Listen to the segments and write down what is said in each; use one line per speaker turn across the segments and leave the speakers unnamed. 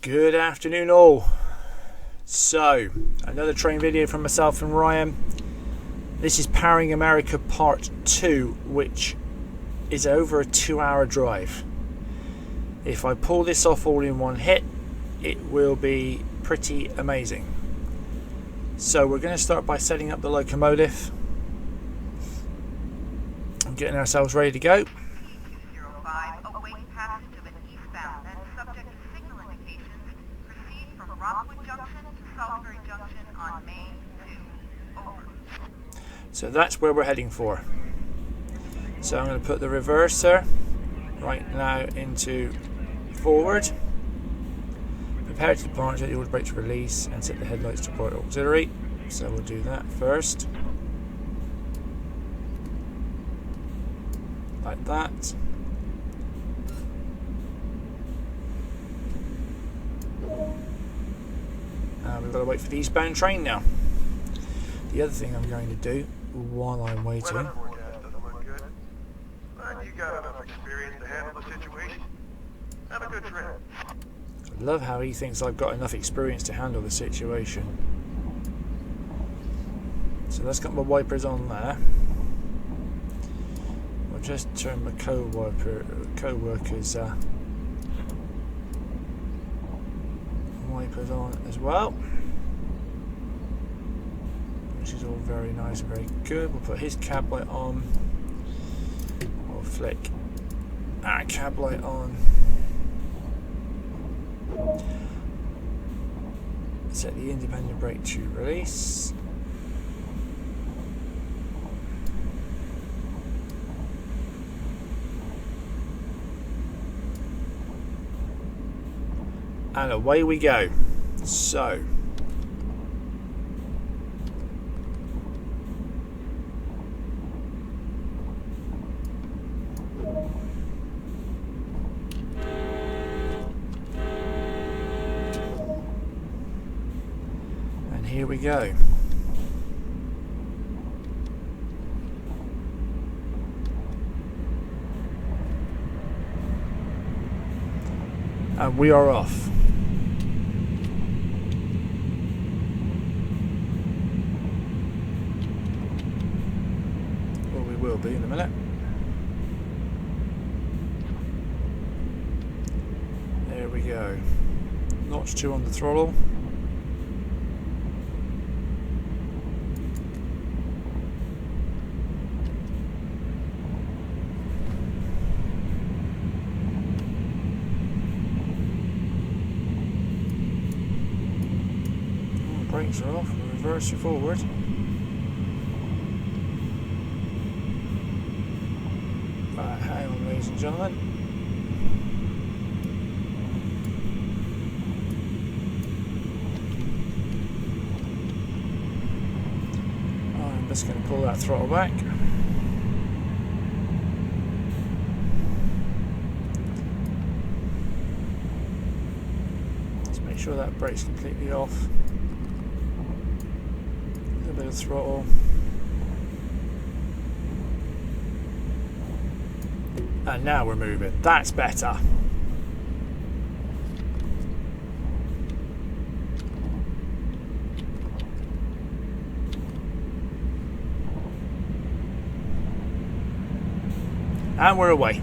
Good afternoon all. So, another train video from myself and Ryan. This is Powering America Part 2, which is over a 2-hour drive. If I pull this off all in one hit, it will be pretty amazing. So we're going to start by setting up the locomotive and getting ourselves ready to go. So that's where we're heading for. So I'm going to put the reverser right now into forward. Prepare to depart, set the order brake to release and set the headlights to port auxiliary. So we'll do that first. Like that. And we've got to wait for the eastbound train now. The other thing I'm going to do while I'm waiting.
Weather forecast doesn't look good, but you got enough experience to handle the situation. Have a good trip.
I love how he thinks I've got enough experience to handle the situation. So let's get my wipers on there. We'll just turn my co-workers wipers on as well, which is all very nice and very good. We'll put his cab light on. We'll flick our cab light on. Set the independent brake to release. And away we go. So and here we go. And we are off. Will be in a minute. There we go. Notch 2 on the throttle. Brakes are off. Reverse forward. Hang on, ladies and gentlemen. I'm just going to pull that throttle back. Let's make sure that brake's completely off. A little bit of throttle. And now we're moving. That's better. And we're away.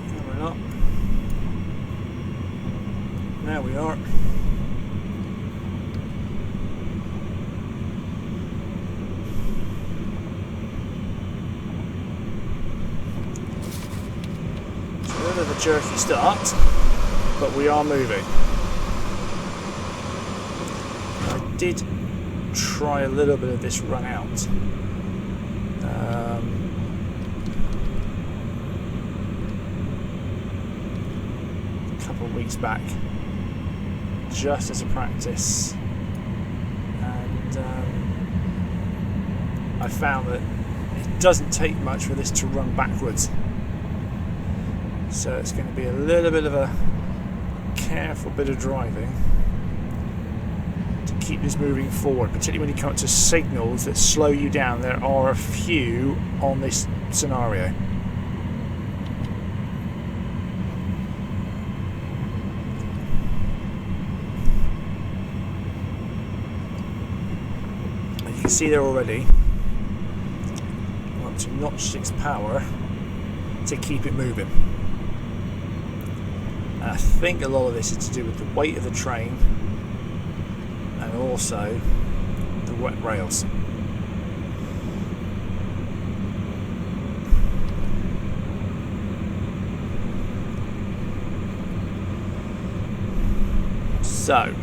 No, we're not. There we are. It's a bit of a jerky start, but we are moving. I did try a little bit of this run out. A couple of weeks back. Just as a practice, and I found that it doesn't take much for this to run backwards, so it's going to be a little bit of a careful bit of driving. to keep this moving forward, particularly when you come to signals that slow you down. There are a few on this scenario. And you can see there already, we're up to notch 6 power to keep it moving. And I think a lot of this is to do with the weight of the train and also the wet rails. So,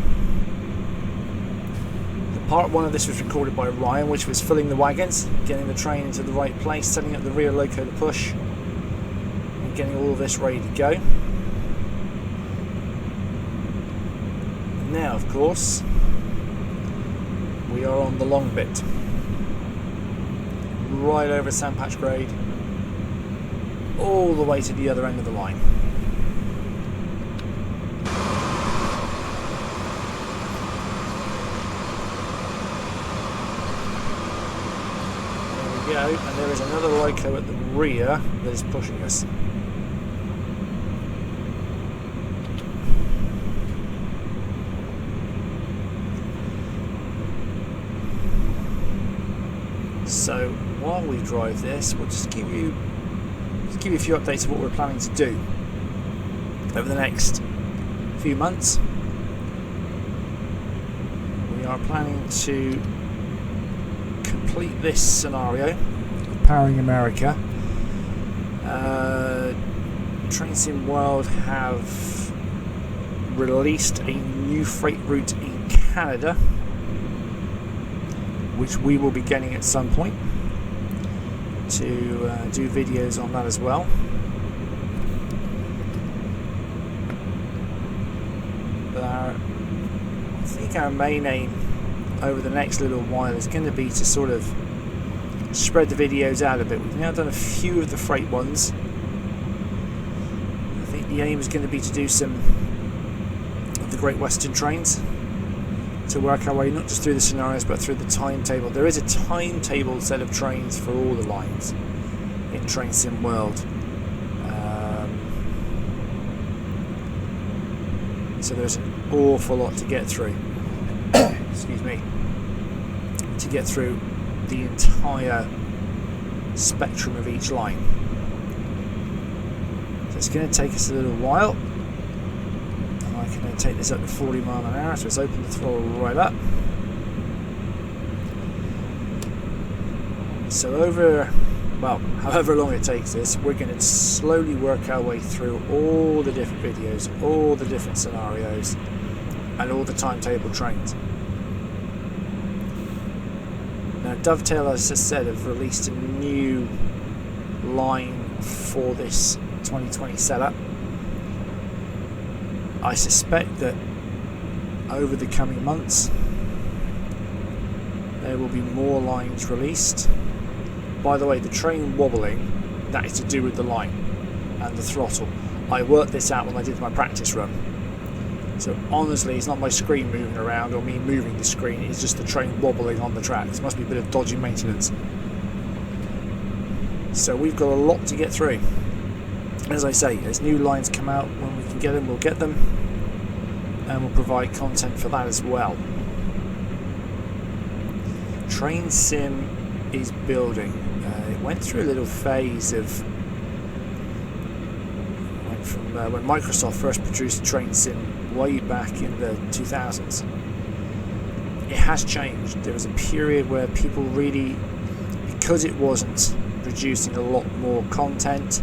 the part 1 of this was recorded by Ryan, which was filling the wagons, getting the train into the right place, setting up the rear loco to push, and getting all of this ready to go. Now, of course, we are on the long bit, right over Sandpatch Grade, all the way to the other end of the line. There we go, and there is another loco at the rear that is pushing us. So while we drive this, we'll just give you a few updates of what we're planning to do over the next few months. We are planning to complete this scenario, Powering America. Train Sim World have released a new freight route in Canada, which we will be getting at some point to do videos on that as well. But I think our main aim over the next little while is going to be to sort of spread the videos out a bit. We've now done a few of the freight ones. I think the aim is going to be to do some of the Great Western trains, to work our way not just through the scenarios but through the timetable. There is a timetable set of trains for all the lines in Train Sim World. So there's an awful lot to get through. Excuse me. To get through the entire spectrum of each line. So it's going to take us a little while. I can then take this up to 40 miles an hour, so let's open the throttle right up. So however long it takes us, we're going to slowly work our way through all the different videos, all the different scenarios, and all the timetable trains. Now Dovetail, as I said, have released a new line for this 2020 setup. I suspect that over the coming months there will be more lines released. By the way, the train wobbling, that is to do with the line and the throttle. I worked this out when I did my practice run. So honestly, it's not my screen moving around or me moving the screen, it's just the train wobbling on the tracks. Must be a bit of dodgy maintenance. So we've got a lot to get through. As I say, as new lines come out, when we can get them, we'll get them, and we'll provide content for that as well. Train Sim is building. It went through a little phase of when Microsoft first produced Train Sim way back in the 2000s. It has changed. There was a period where people really, because it wasn't producing a lot more content,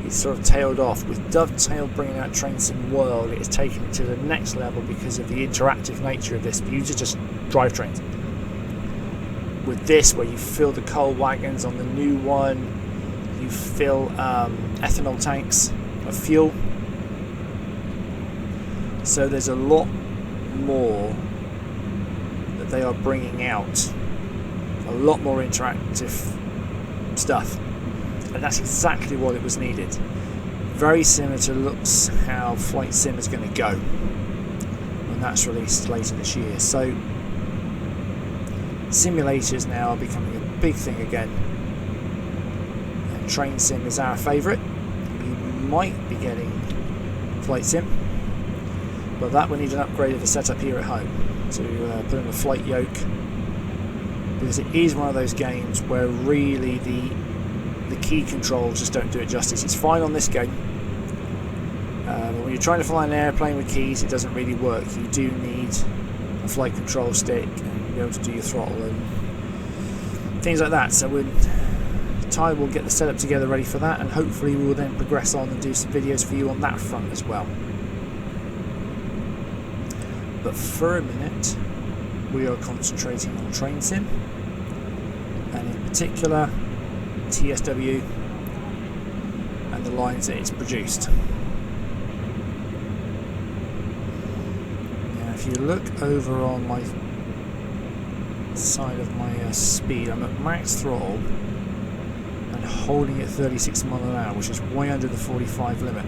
it sort of tailed off. With Dovetail bringing out Train Sim World, it has taken it to the next level because of the interactive nature of this, for you to just drive trains. With this, where you fill the coal wagons on the new one, you fill ethanol tanks of fuel. So there's a lot more that they are bringing out, a lot more interactive stuff, and that's exactly what it was needed. Very similar to looks how Flight Sim is going to go when that's released later this year. So Simulators now are becoming a big thing again, and train sim is our favourite. We might be getting flight sim, but that we need an upgrade of the setup here at home to put in a flight yoke, because it is one of those games where really the key controls just don't do it justice. It's fine on this game, but when you're trying to fly an airplane with keys, it doesn't really work. You do need a flight control stick and be able to do your throttle and things like that. So Ty will get the setup together ready for that, and hopefully we will then progress on and do some videos for you on that front as well. But for a minute we are concentrating on train sim, and in particular TSW and the lines that it's produced. Now if you look over on my side of my speed, I'm at max throttle and holding at 36 miles an hour, which is way under the 45 limit.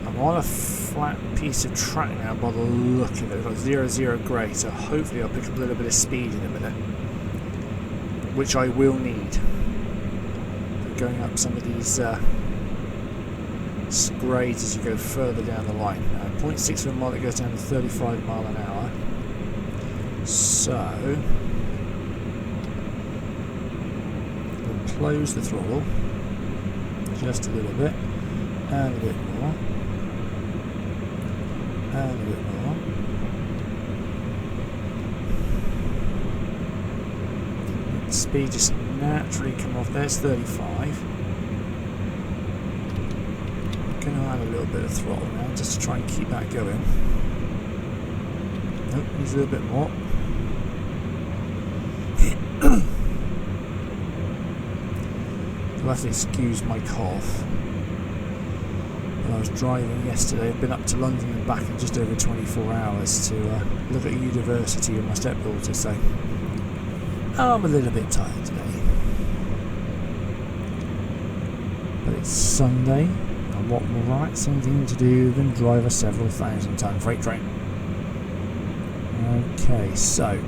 I'm on a flat piece of track now by the look of it. I've got 0-0 grey, so hopefully I'll pick up a little bit of speed in a minute, which I will need. Going up some of these grades as you go further down the line. 0.6 of a mile, it goes down to 35 miles an hour. So we'll close the throttle just a little bit, and a bit more, and a bit more. Speed just naturally come off. There's 35. Gonna add a little bit of throttle now just to try and keep that going. Nope, needs a little bit more. You'll have to excuse my cough. When I was driving yesterday, I've been up to London and back in just over 24 hours to look at university with my stepdaughter, so I'm a little bit tired today. But it's Sunday, and what more relaxing thing to do than drive a several thousand-ton freight train. Okay, so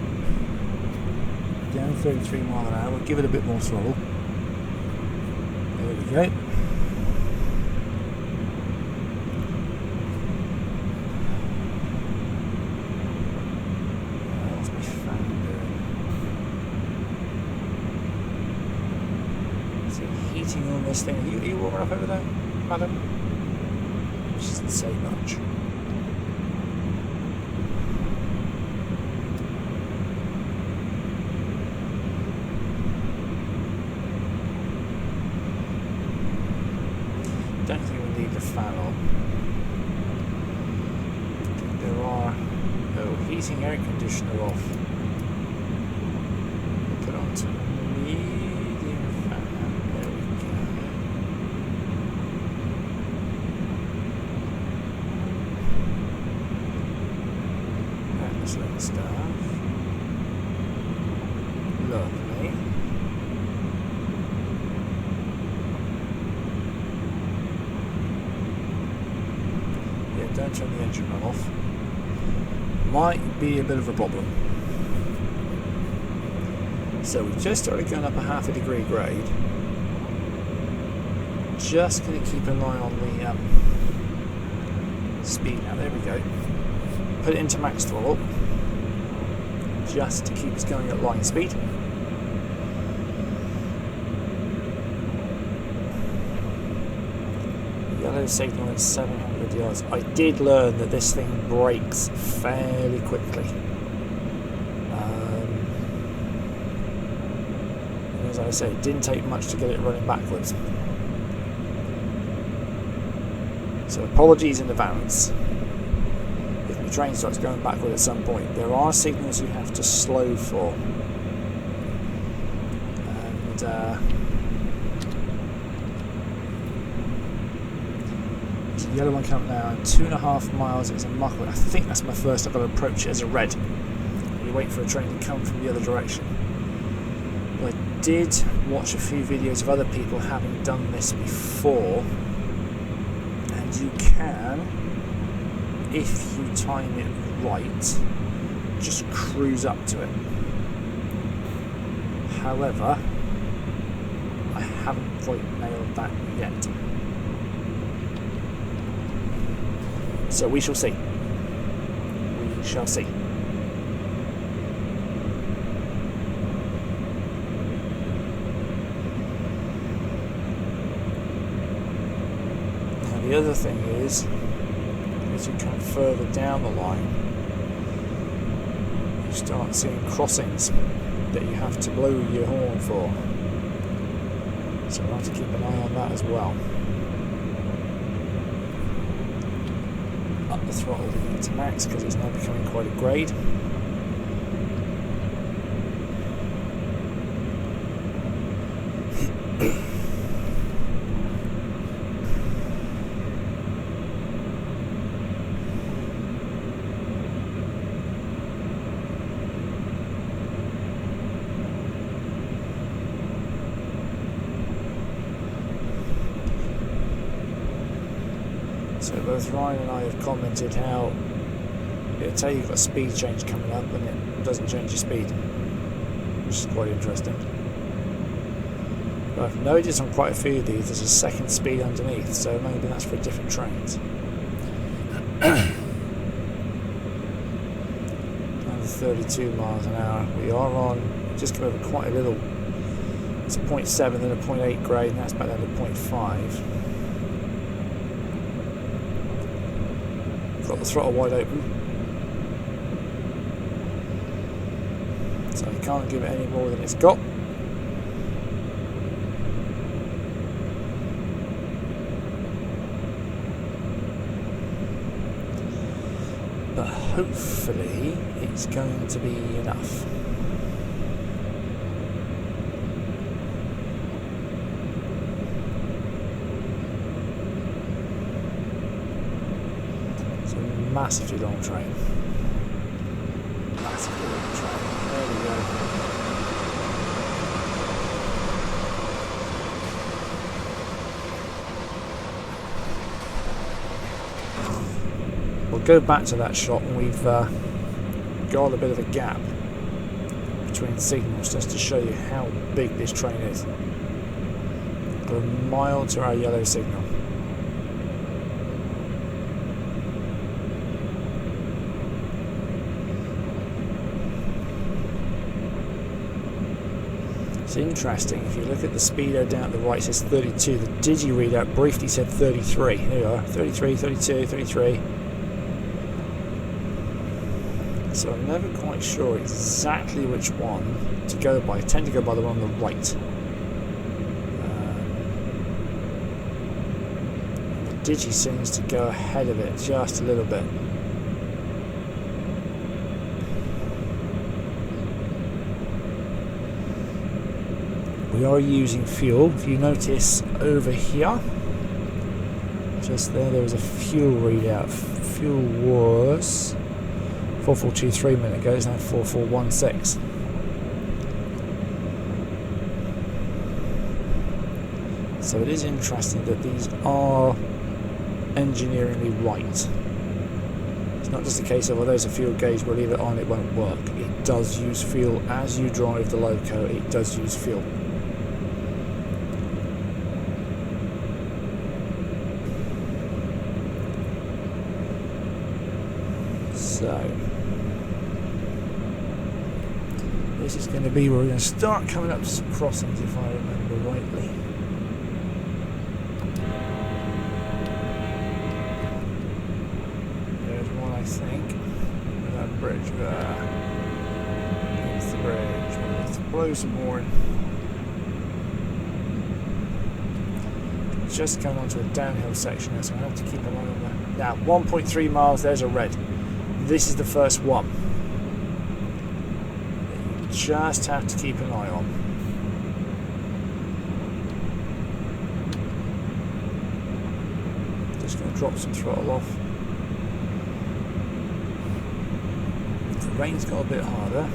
down 33 miles an hour, we'll give it a bit more throttle. There we go. What's my fan doing? Is it heating on this thing? Are you warming up over there, madam? She doesn't say much. Don't think we need the fan on. I think there are. Oh, heating air conditioner off. Put on to medium fan. There we go. Excellent stuff. Lovely. Don't turn the engine run off. Might be a bit of a problem. So we just started going up a half a degree grade. Just going to keep an eye on the speed now. There we go. Put it into max throttle, just to keep us going at line speed. Yellow signal is 700 yards. I did learn that this thing brakes fairly quickly. As I say, it didn't take much to get it running backwards. So apologies in advance if the train starts going backward at some point. There are signals you have to slow for. And there's a yellow one coming now, and 2.5 miles, it's a muckle. I think that's my first. I've got to approach it as a red. You wait for a train to come from the other direction. But I did watch a few videos of other people having done this before, and you can, if you time it right, just cruise up to it. However, I haven't quite nailed that yet. So we shall see. We shall see. Now the other thing is, as you come further down the line, you start seeing crossings that you have to blow your horn for. So we'll have to keep an eye on that as well. Up the throttle again to max because it's now becoming quite a grade. So both Ryan and I have commented how it'll tell you you've got a speed change coming up and it doesn't change your speed, which is quite interesting. But I've noticed on quite a few of these there's a second speed underneath, so maybe that's for different trains. Down to 32 miles an hour. We are on, just come over quite a little, it's a 0.7 then a 0.8 grade, and that's back down to 0.5. Got the throttle wide open, so I can't give it any more than it's got. But hopefully it's going to be enough. Massively long train. Massively long train. There we go. We'll go back to that shot when we've got a bit of a gap between signals just to show you how big this train is. Got a mile to our yellow signal. It's interesting, if you look at the speedo down at the right, it says 32. The digi readout briefly said 33. There you are, 33, 32, 33. So I'm never quite sure exactly which one to go by. I tend to go by the one on the right. The digi seems to go ahead of it just a little bit. We are using fuel. If you notice over here, just there was a fuel readout. Fuel was 4423 a minute ago, it's now 4416. So it is interesting that these are engineeringly right. It's not just a case of, well, there's a fuel gauge, we'll leave it on, it won't work. It does use fuel as you drive the loco, it does use fuel. So this is going to be where we're going to start coming up to some crossings, if I remember rightly. There's one, I think. That bridge there. It's the bridge. Let's blow some horn. Just coming onto a downhill section now, so I have to keep an eye on that. Now, 1.3 miles, there's a red. This is the first one. You just have to keep an eye on. Just going to drop some throttle off. The rain's got a bit harder.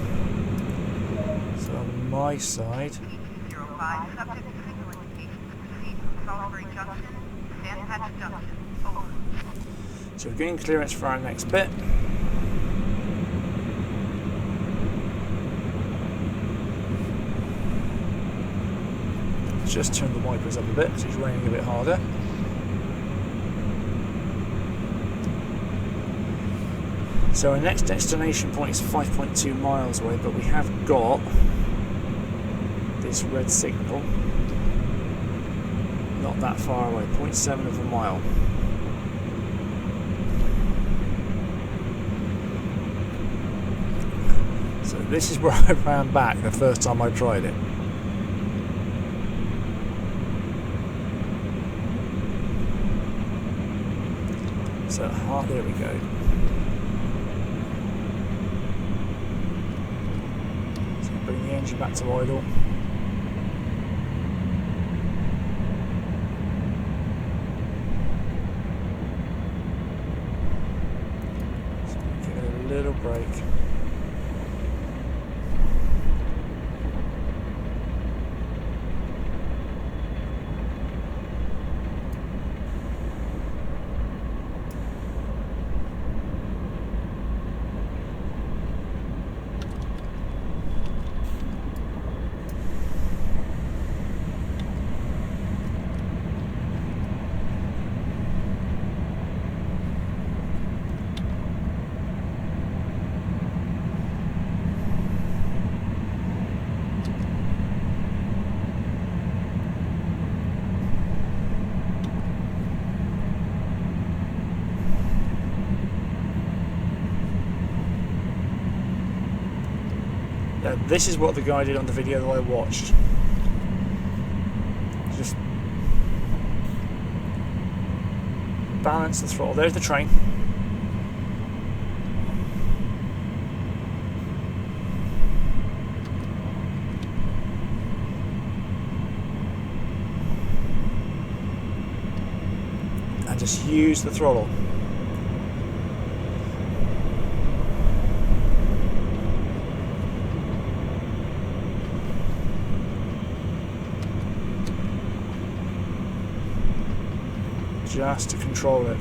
So on my side. So we're getting clearance for our next bit. just turn the wipers up a bit because it's raining a bit harder. So our next destination point is 5.2 miles away, but we have got this red signal not that far away, 0.7 of a mile. So this is where I ran back the first time I tried it. So, there we go. So bring the engine back to idle. So give it a little break. Now, this is what the guy did on the video that I watched. Just balance the throttle. There's the train. And just use the throttle. Just to control it.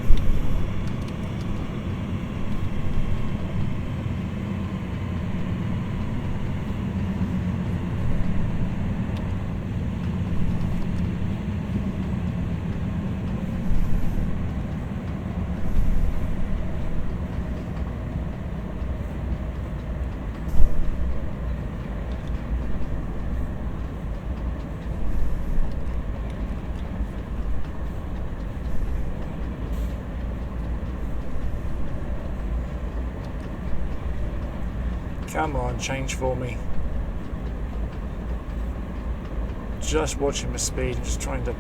Come on, change for me. Just watching my speed and just trying to...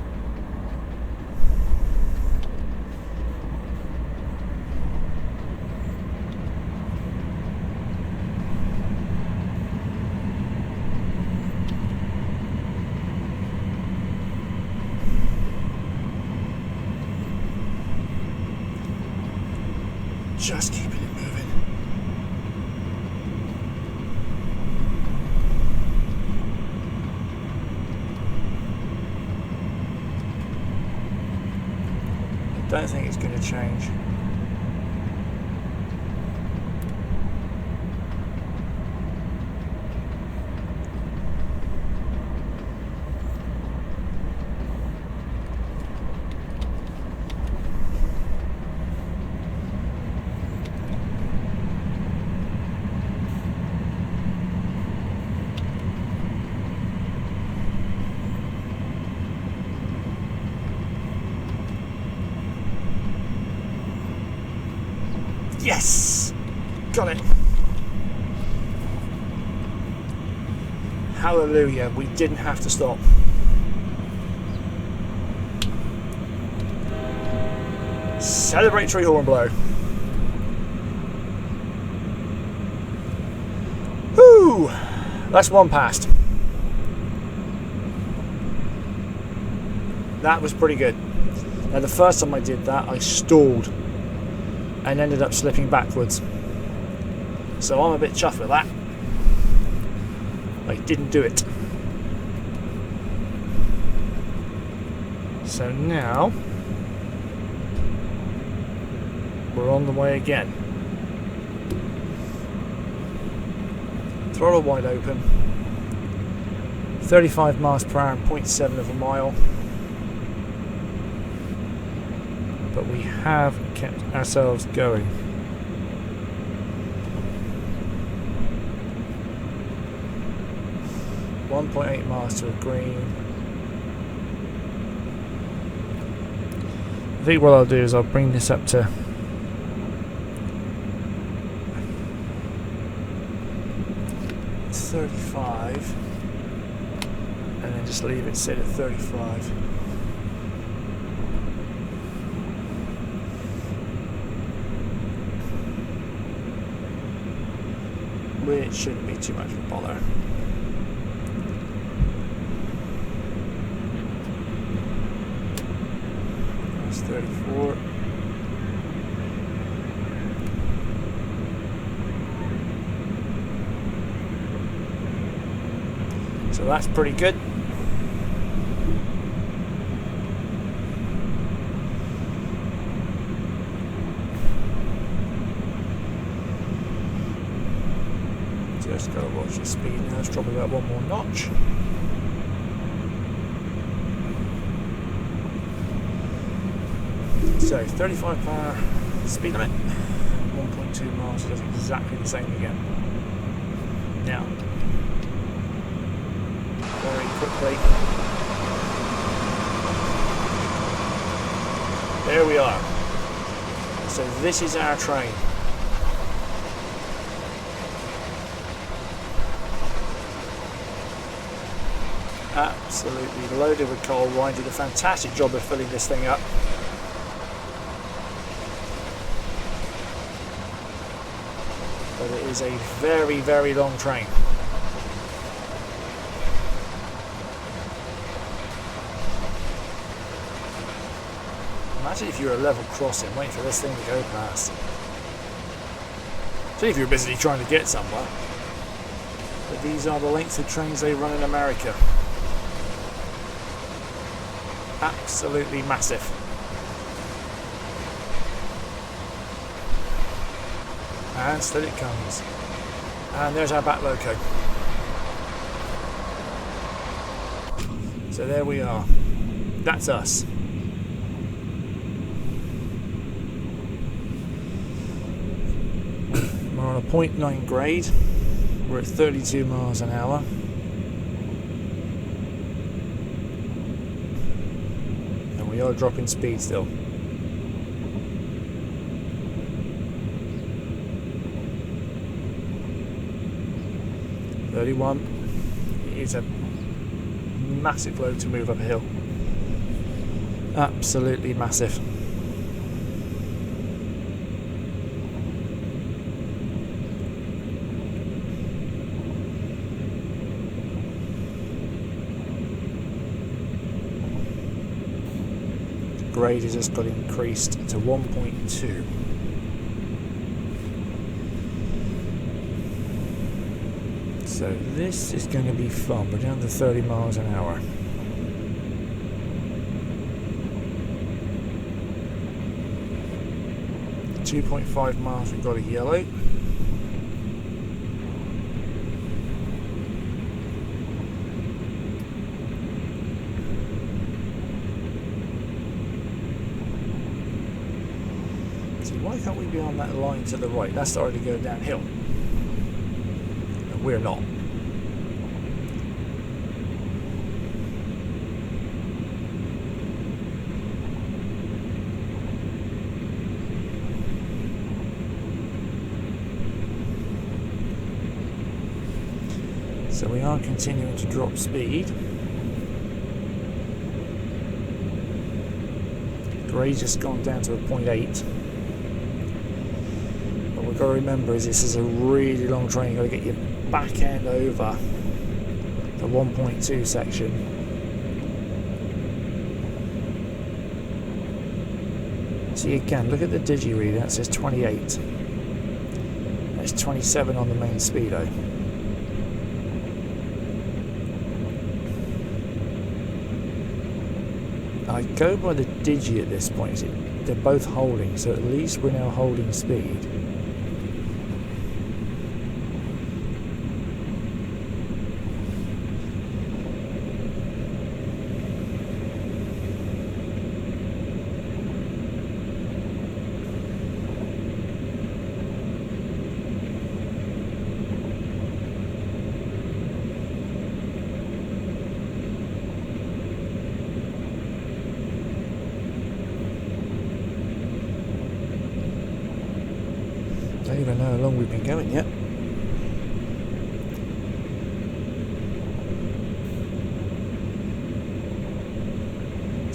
just keeping it moving. Don't think it's going to change. Yes! Got it! Hallelujah, we didn't have to stop. Celebratory horn blow. Whew! That's one past. That was pretty good. Now the first time I did that, I stalled and ended up slipping backwards. So I'm a bit chuffed with that. I didn't do it. So now we're on the way again. Throttle wide open. 35 miles per hour and 0.7 of a mile. But we have kept ourselves going. .8 miles to a green. I think what I'll do is I'll bring this up to 35 and then just leave it sit at 35. Which shouldn't be too much of a bother. That's 34. So that's pretty good. Just gotta watch the speed now. Let's drop about one more notch. So 35 per hour speed limit, 1.2 miles, does exactly the same again. Now, very quickly, there we are. So this is our train. Absolutely loaded with coal. Ryan did a fantastic job of filling this thing up. But it is a very, very long train. Imagine if you were a level crossing waiting for this thing to go past. See if you're busy trying to get somewhere. But these are the lengths of trains they run in America. Absolutely massive. And still it comes. And there's our back loco. So there we are. That's us. We're on a 0.9 grade. We're at 32 miles an hour. And we are dropping speed still. It is a massive load to move up a hill. Absolutely massive. The grade has just got increased to 1.2. So this is going to be fun. We're down to 30 miles an hour. At 2.5 miles we've got a yellow. See, why can't we be on that line to the right? That's starting to go downhill. We're not. So we are continuing to drop speed. Grade just gone down to a 0.8. What we've got to remember is this is a really long train. You've got to get your back end over the 1.2 section. See again, look at the digi reader, that says 28. That's 27 on the main speedo. I go by the digi at this point, they're both holding, so at least we're now holding speed. Don't even know how long we've been going yet.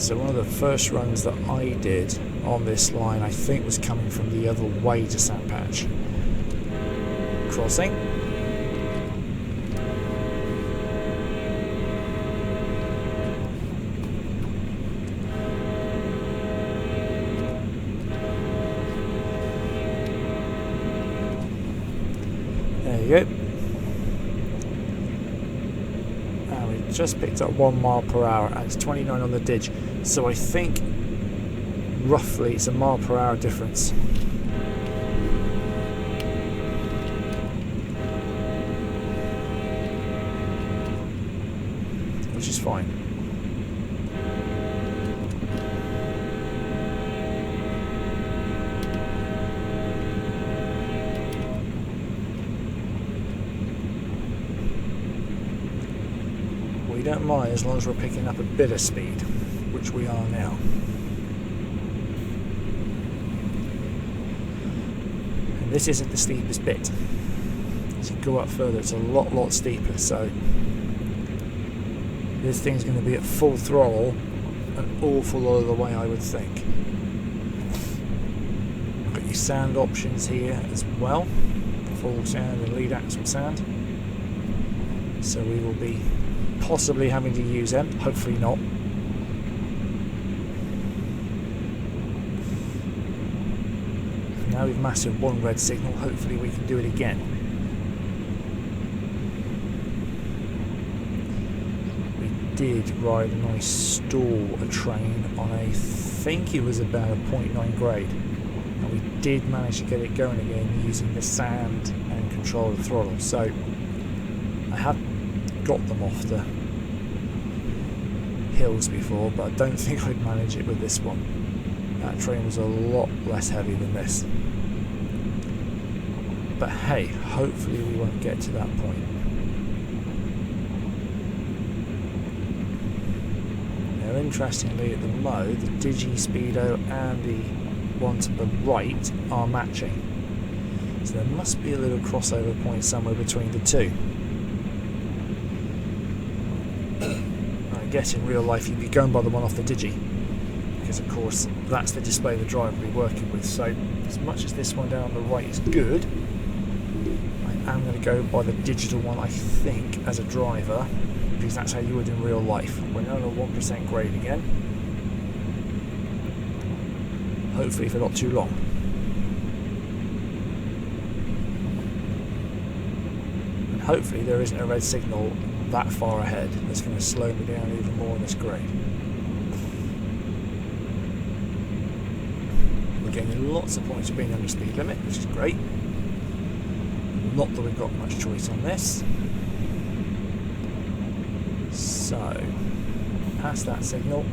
So one of the first runs that I did on this line, I think, was coming from the other way to Sandpatch. Crossing. There you go. And we just picked up 1 mile per hour, and it's 29 on the ditch. So I think roughly it's a mile per hour difference. Which is fine. We don't mind as long as we're picking up a bit of speed, which we are now. And this isn't the steepest bit. As you go up further, it's a lot steeper, so this thing's going to be at full throttle an awful lot of the way, I would think. Got your sand options here as well, full sand and lead axle sand. So we will be possibly having to use them, hopefully not. Now we've mastered 1 red signal, hopefully we can do it again. We did ride a nice stall a train on I think it was about a 0.9 grade. And we did manage to get it going again using the sand and control of the throttle. So I have got them off the hills before, but I don't think I'd manage it with this one. That train was a lot less heavy than this. But hey, hopefully we won't get to that point. Now interestingly at the Mo, the Digi Speedo and the one to the right are matching. So there must be a little crossover point somewhere between the two. I guess in real life you'd be going by the one off the Digi, because of course that's the display the driver will be working with. So as much as this one down on the right is good, I'm going to go by the digital one, I think, as a driver, because that's how you would in real life. We're now on a 1% grade again. Hopefully for not too long. And hopefully there isn't a red signal that far ahead that's going to slow me down even more in this grade. We're getting lots of points for being under speed limit, which is great. Not that we've got much choice on this. So, past that signal.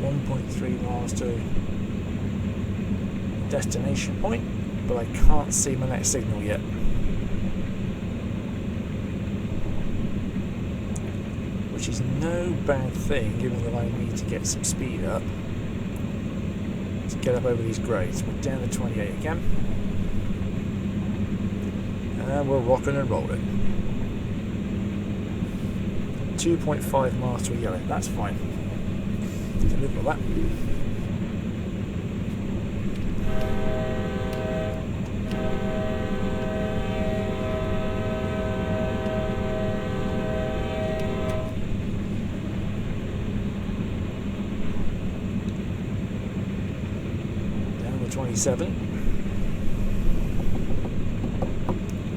1.3 miles to destination point, but I can't see my next signal yet. Which is no bad thing, given that I need to get some speed up to get up over these grades. We're down to 28 again. And we're rocking and rolling. 2.5 miles to a yellow. That's fine. Can live with that. Down to 27.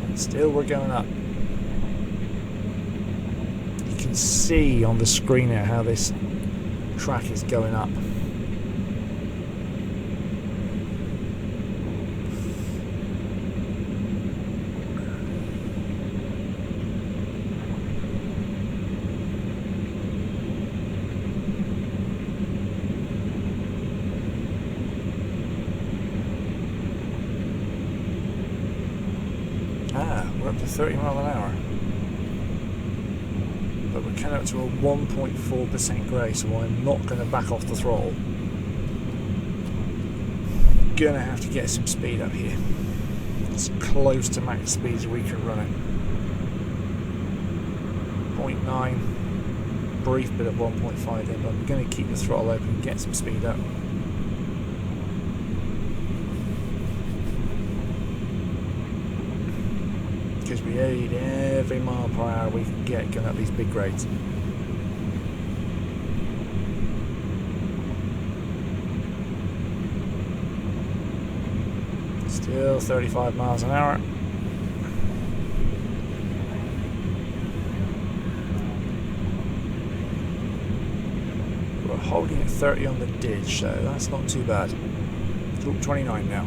And still we're going up. You can see on the screen now how this track is going up. We're up to 30 miles an hour. But we're coming up to a 1.4% grade, so I'm not going to back off the throttle. gonna have to get some speed up here. It's close to max speed as we can run it. 0.9, brief bit of 1.5 in, but I'm gonna keep the throttle open and get some speed up. Because we need every mile per hour we can get going up these big grades. Still 35 miles an hour. We're holding at 30 on the ditch, so that's not too bad. Look, 29 now.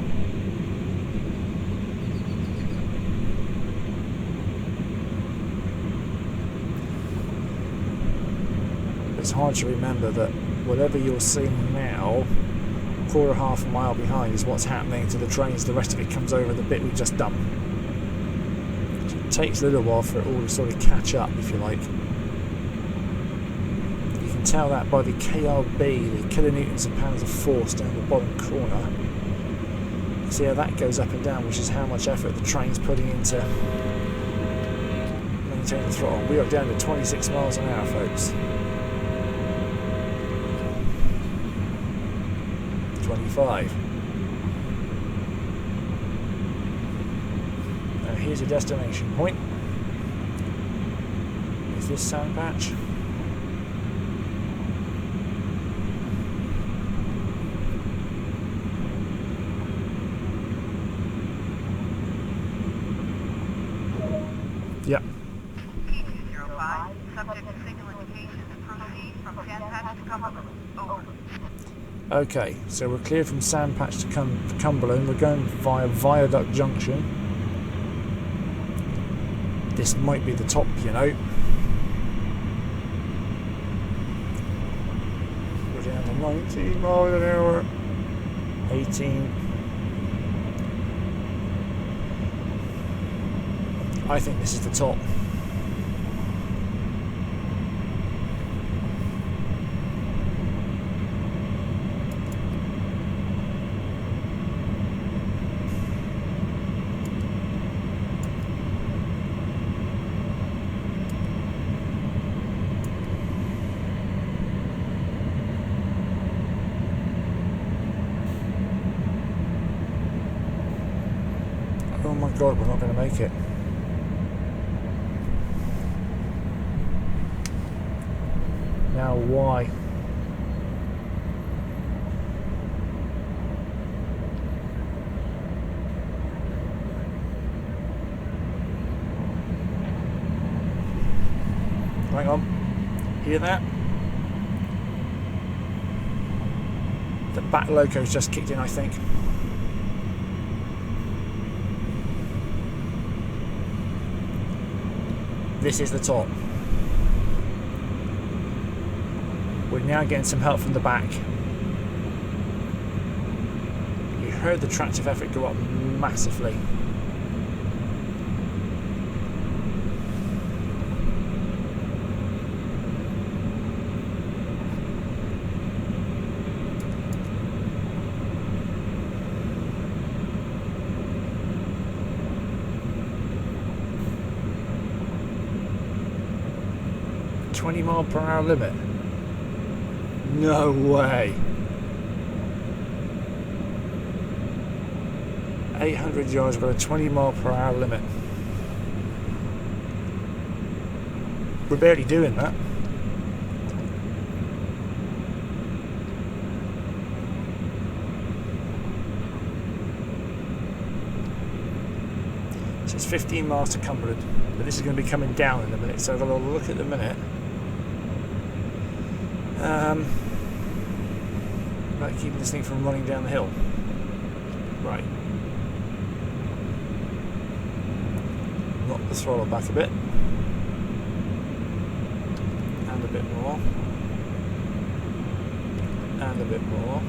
It's hard to remember that whatever you're seeing now, half a mile behind is what's happening to the trains. The rest of it comes over the bit we've just done. So it takes a little while for it all to sort of catch up, if you like. You can tell that by the KRB, the kilonewtons and pounds of force down the bottom corner. See how that goes up and down, which is how much effort the train's putting into maintaining the throttle. We are down to 26 miles an hour, folks. 25. Now here's a destination point. Is this sand patch? Yep.
P205, subject to signal indication to proceed from Sandpatch to Cumberland. Over.
Okay, so we're clear from Sandpatch to Cumberland. We're going via Viaduct Junction. This might be the top, you know. We're down to 19 miles an hour. 18. I think this is the top. Oh my god, we're not going to make it. Now why? Hang on. Hear that? The back loco's just kicked in, I think. This is the top. We're now getting some help from the back. You heard the tractive effort go up massively. .20 mph limit. No way. 800 yards with a 20 mph limit. We're barely doing that. So it's 15 miles to Cumberland, but this is going to be coming down in a minute, so I've got a look at the minute. About keeping this thing from running down the hill. Right. Knock the throttle back a bit. And a bit more. And a bit more.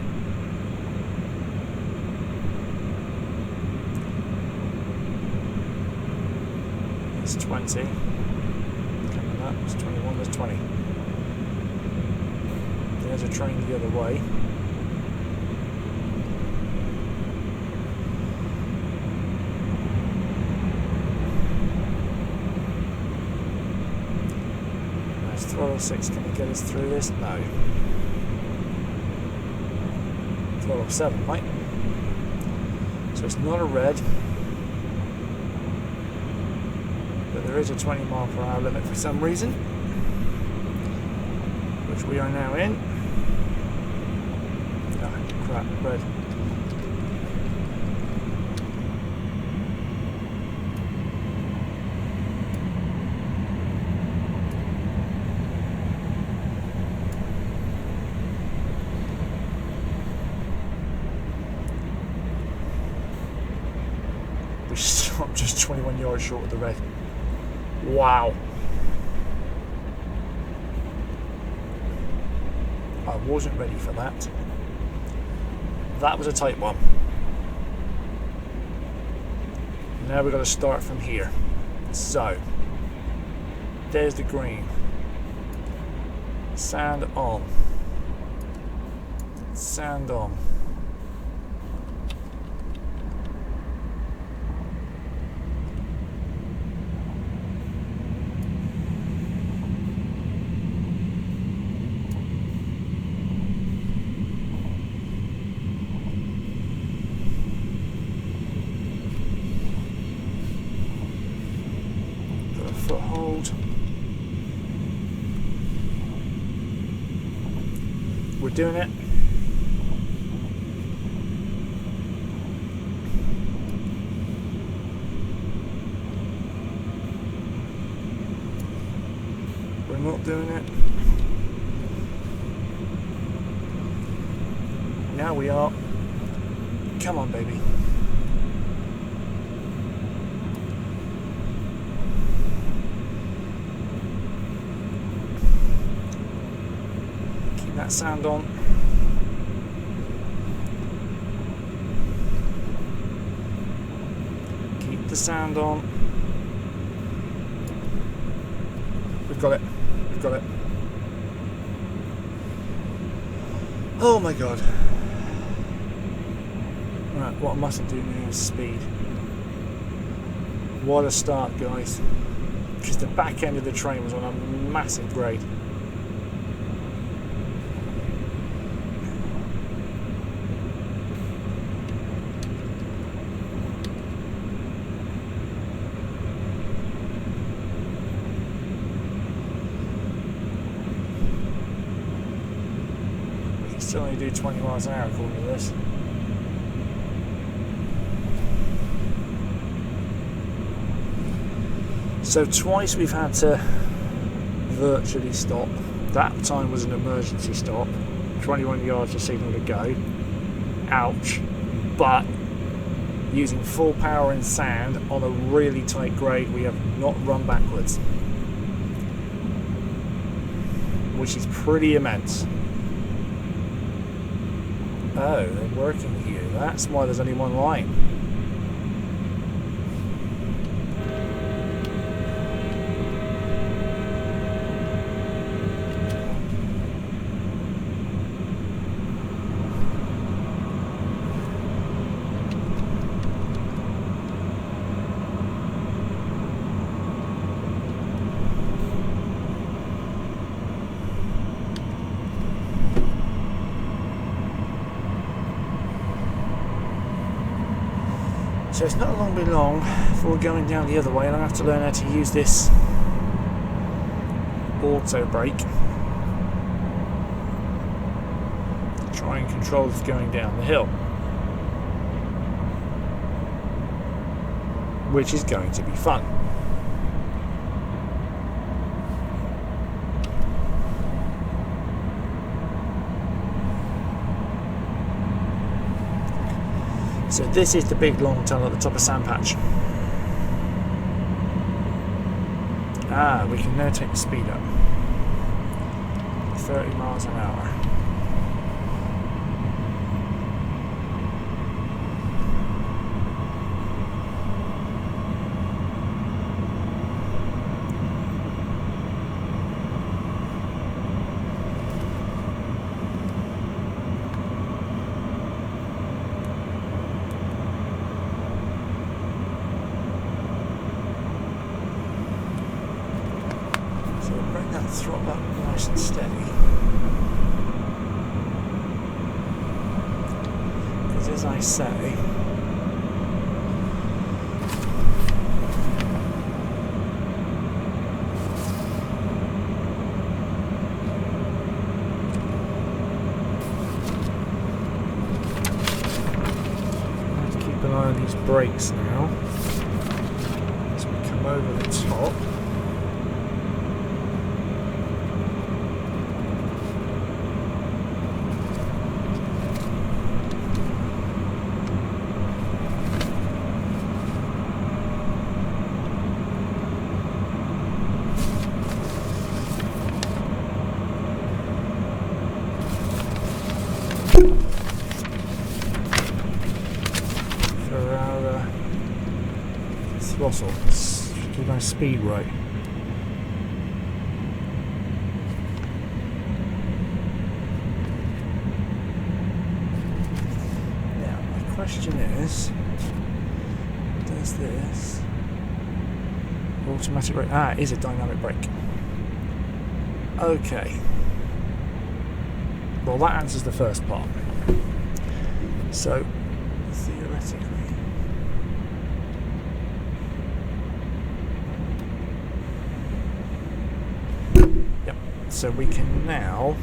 It's 20. Coming up, it's 21, there's 20. There's a train the other way. Throttle 6 going to get us through this? No. Throttle 7, right? So it's not a red. But there is a 20 mile per hour limit for some reason. Which we are now in. Ah, crap, red. I'm just 21 yards short of the red. Wow. I wasn't ready for that. That was a tight one. Now we've got to start from here. So, there's the green. Sand on. Sand on. Foothold. We're doing it. We're not doing it. Now we are. Come on, baby. That sand on. Keep the sand on. We've got it. We've got it. Oh my god. Right, what I mustn't do now is speed. What a start, guys. Because the back end of the train was on a massive grade. Still only do 20 miles an hour according to this. So twice we've had to virtually stop. That time was an emergency stop. 21 yards of signal to go. Ouch. But using full power in sand on a really tight grade, we have not run backwards. Which is pretty immense. Oh, they're working here. That's why there's only one line. So it's not going to be long before going down the other way, and I'll have to learn how to use this auto brake to try and control this going down the hill, which is going to be fun. So this is the big long tunnel at the top of Sandpatch. Ah, we can now take the speed up. 30 miles an hour. Throttle up nice and steady. Because as I say, these brakes now as we come over the top. Throttle. Keep my speed right. Now, my question is, does this automatic brake? Ah, it is a dynamic brake. Okay. Well, that answers the first part. So, theoretically, so we can now,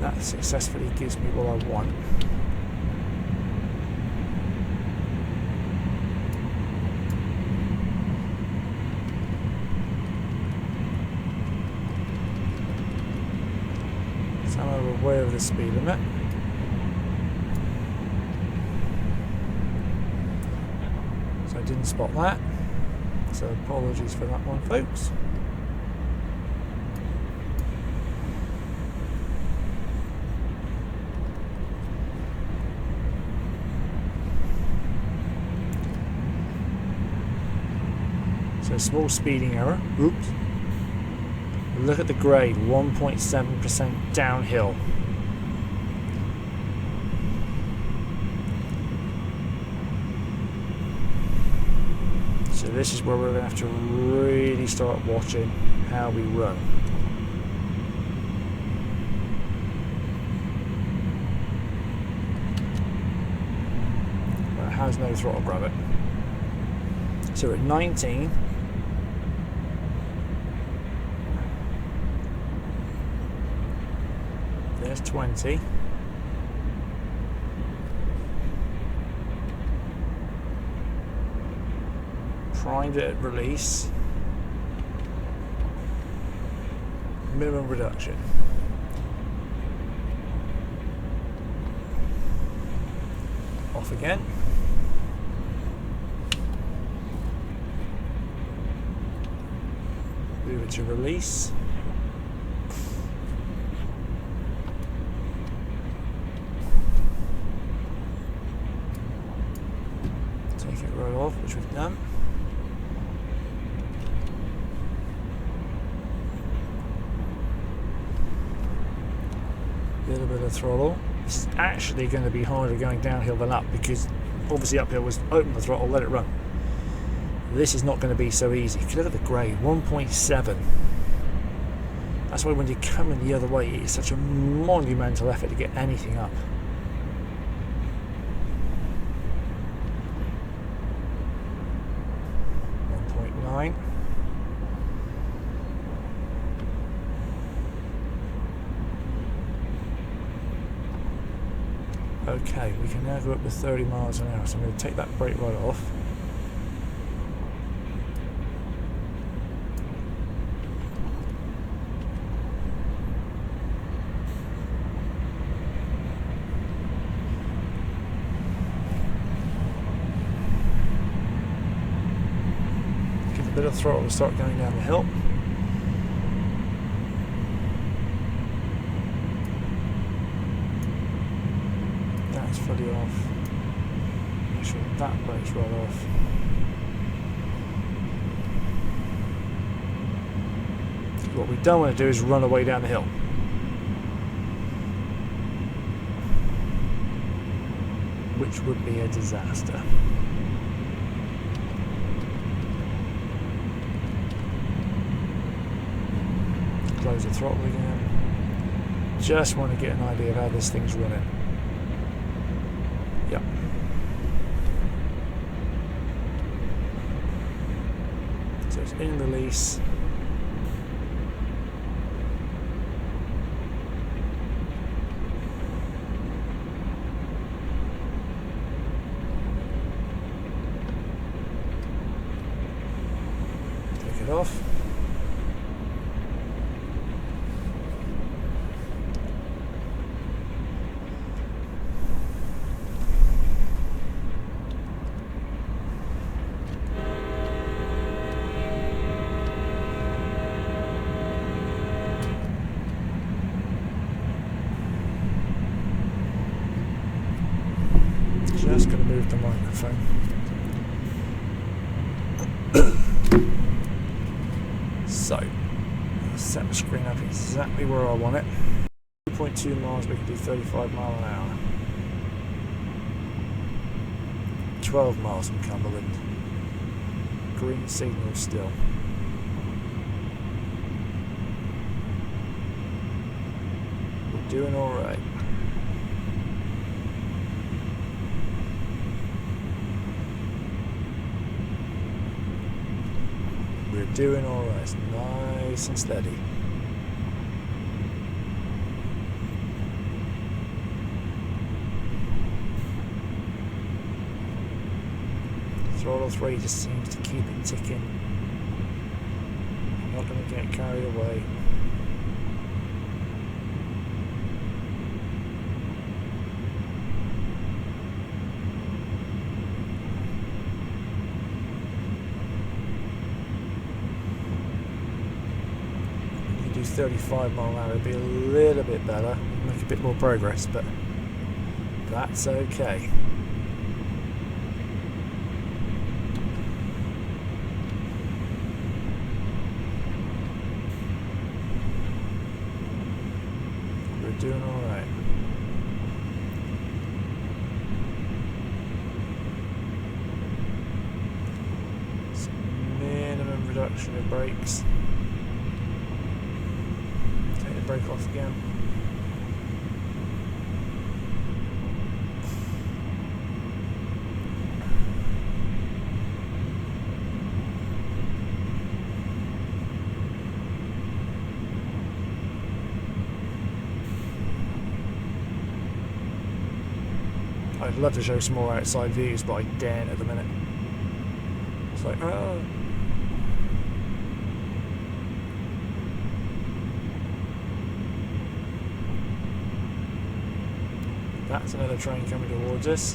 that successfully gives me what I want. So I'm aware of the speed limit. So I didn't spot that. So apologies for that one, folks. So small speeding error. Oops. Look at the grade, 1.7% downhill. So this is where we're going to have to really start watching how we run. But it has no throttle grab it. So at 19, there's 20. Primed it at release. Minimum reduction. Off again. Move it to release. Take it right off, which we've done. A little bit of throttle. This is actually going to be harder going downhill than up, because obviously uphill was open the throttle, let it run. This is not going to be so easy. If you look at the grade, 1.7. That's why when you're coming the other way, it's such a monumental effort to get anything up. Okay, we can now go up to 30 miles an hour, so I'm going to take that brake right off. Give a bit of throttle to start going down the hill. Fully off. Make sure that brake's right off. What we don't want to do is run away down the hill. Which would be a disaster. close the throttle again. Just want to get an idea of how this thing's running. Yep. So it's in release. Take it off. Just going to move the microphone. So, I'll set the screen up exactly where I want it. 2.2 miles, we can do 35 miles an hour. 12 miles from Cumberland. Green signal still. We're doing alright. We're doing alright, it's nice and steady. Throttle 3 just seems to keep it ticking. I'm not going to get carried away. Do 35 mile an hour, it'd be a little bit better, make a bit more progress, but that's okay. We're doing alright. Minimum reduction of brakes. Brake off again. I'd love to show some more outside views, but I daren't at the minute. It's like, oh. That's another train coming towards us.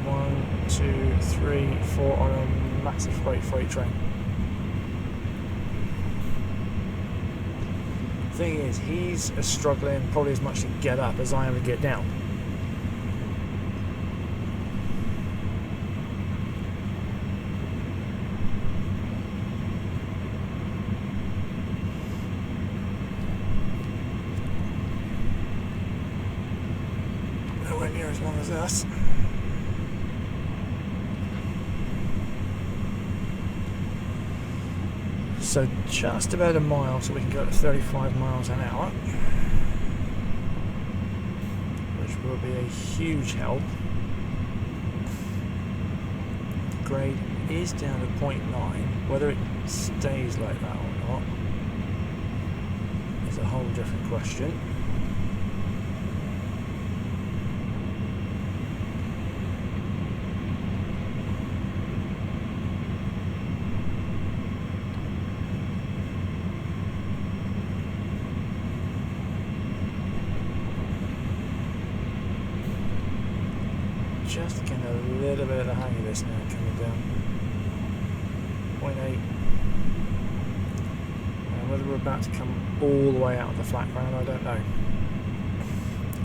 One, two, three, four on a massive freight train. Thing is, he's struggling probably as much to get up as I am to get down. Nowhere near as long as us. So just about a mile, so we can go to 35 miles an hour, which will be a huge help. The grade is down to 0.9. Whether it stays like that or not is a whole different question. Just getting a little bit of the hang of this now, coming down. 0.8. And whether we're about to come all the way out of the flat ground, I don't know.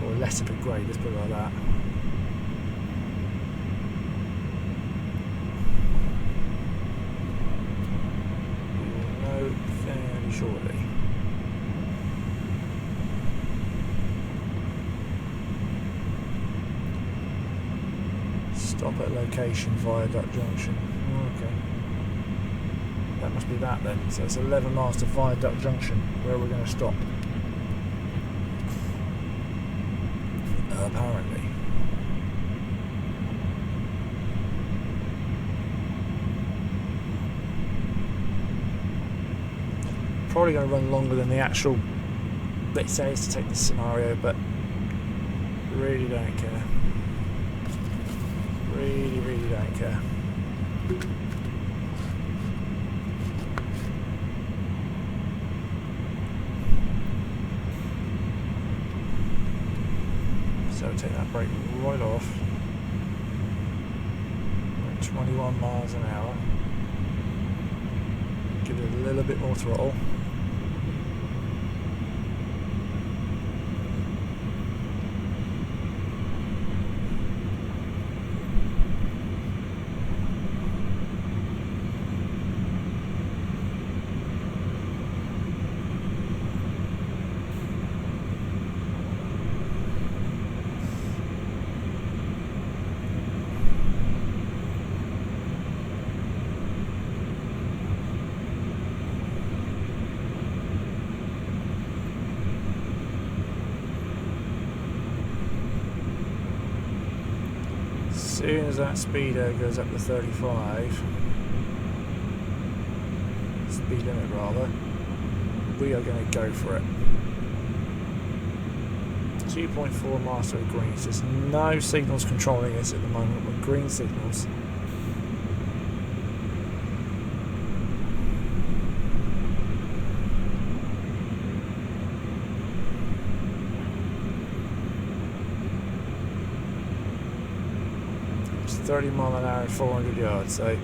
Or less of a grade, let's put it like that. We will know fairly shortly. Stop at location, Viaduct Junction. Okay. That must be that then. So it's 11 miles to Viaduct Junction. Where are we going to stop? Apparently. Probably going to run longer than the actual that it says to take this scenario, but really don't care. Really don't care. So take that brake right off. We're at 21 miles an hour. Give it a little bit more throttle. As soon as that speedo goes up to 35, speed limit rather, we are going to go for it. 2.4 miles to green. So there's no signals controlling us at the moment. With green signals. It's 30 mile an hour and 400 yards. So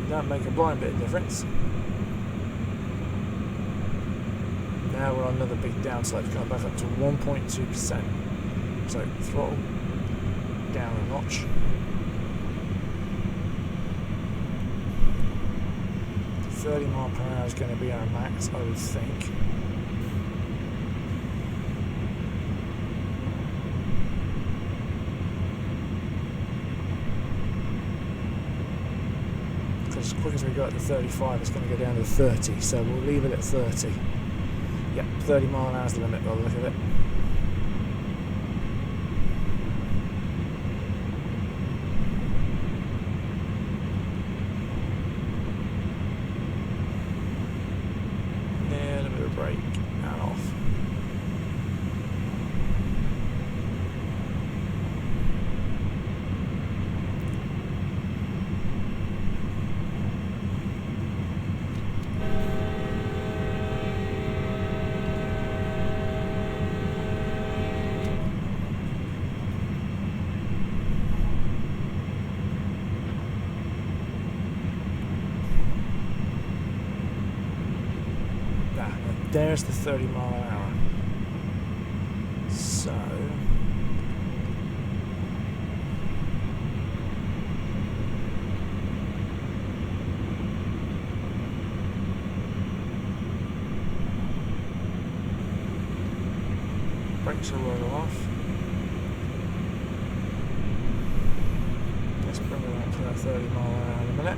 that make a blind bit of difference. Now we're on another big downslope, going back up to 1.2%. So throttle down a notch. The 30 mile per hour is going to be our max, I would think. Because as quick as we go up to 35, it's going to go down to 30. So we'll leave it at 30. Yep, 30 mile an hour is the limit by the look of it. Yeah, a little bit of brake and off. There's the 30 mile an hour. So brakes are right off. Let's bring it up to that 30 mile an hour in a minute.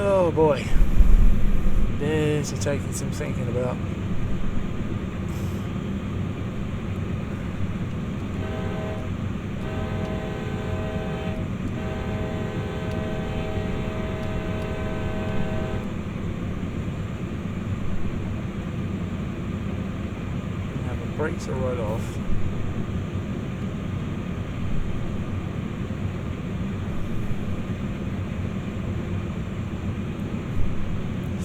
Oh boy, this is taking some thinking about. Now the brakes are right off.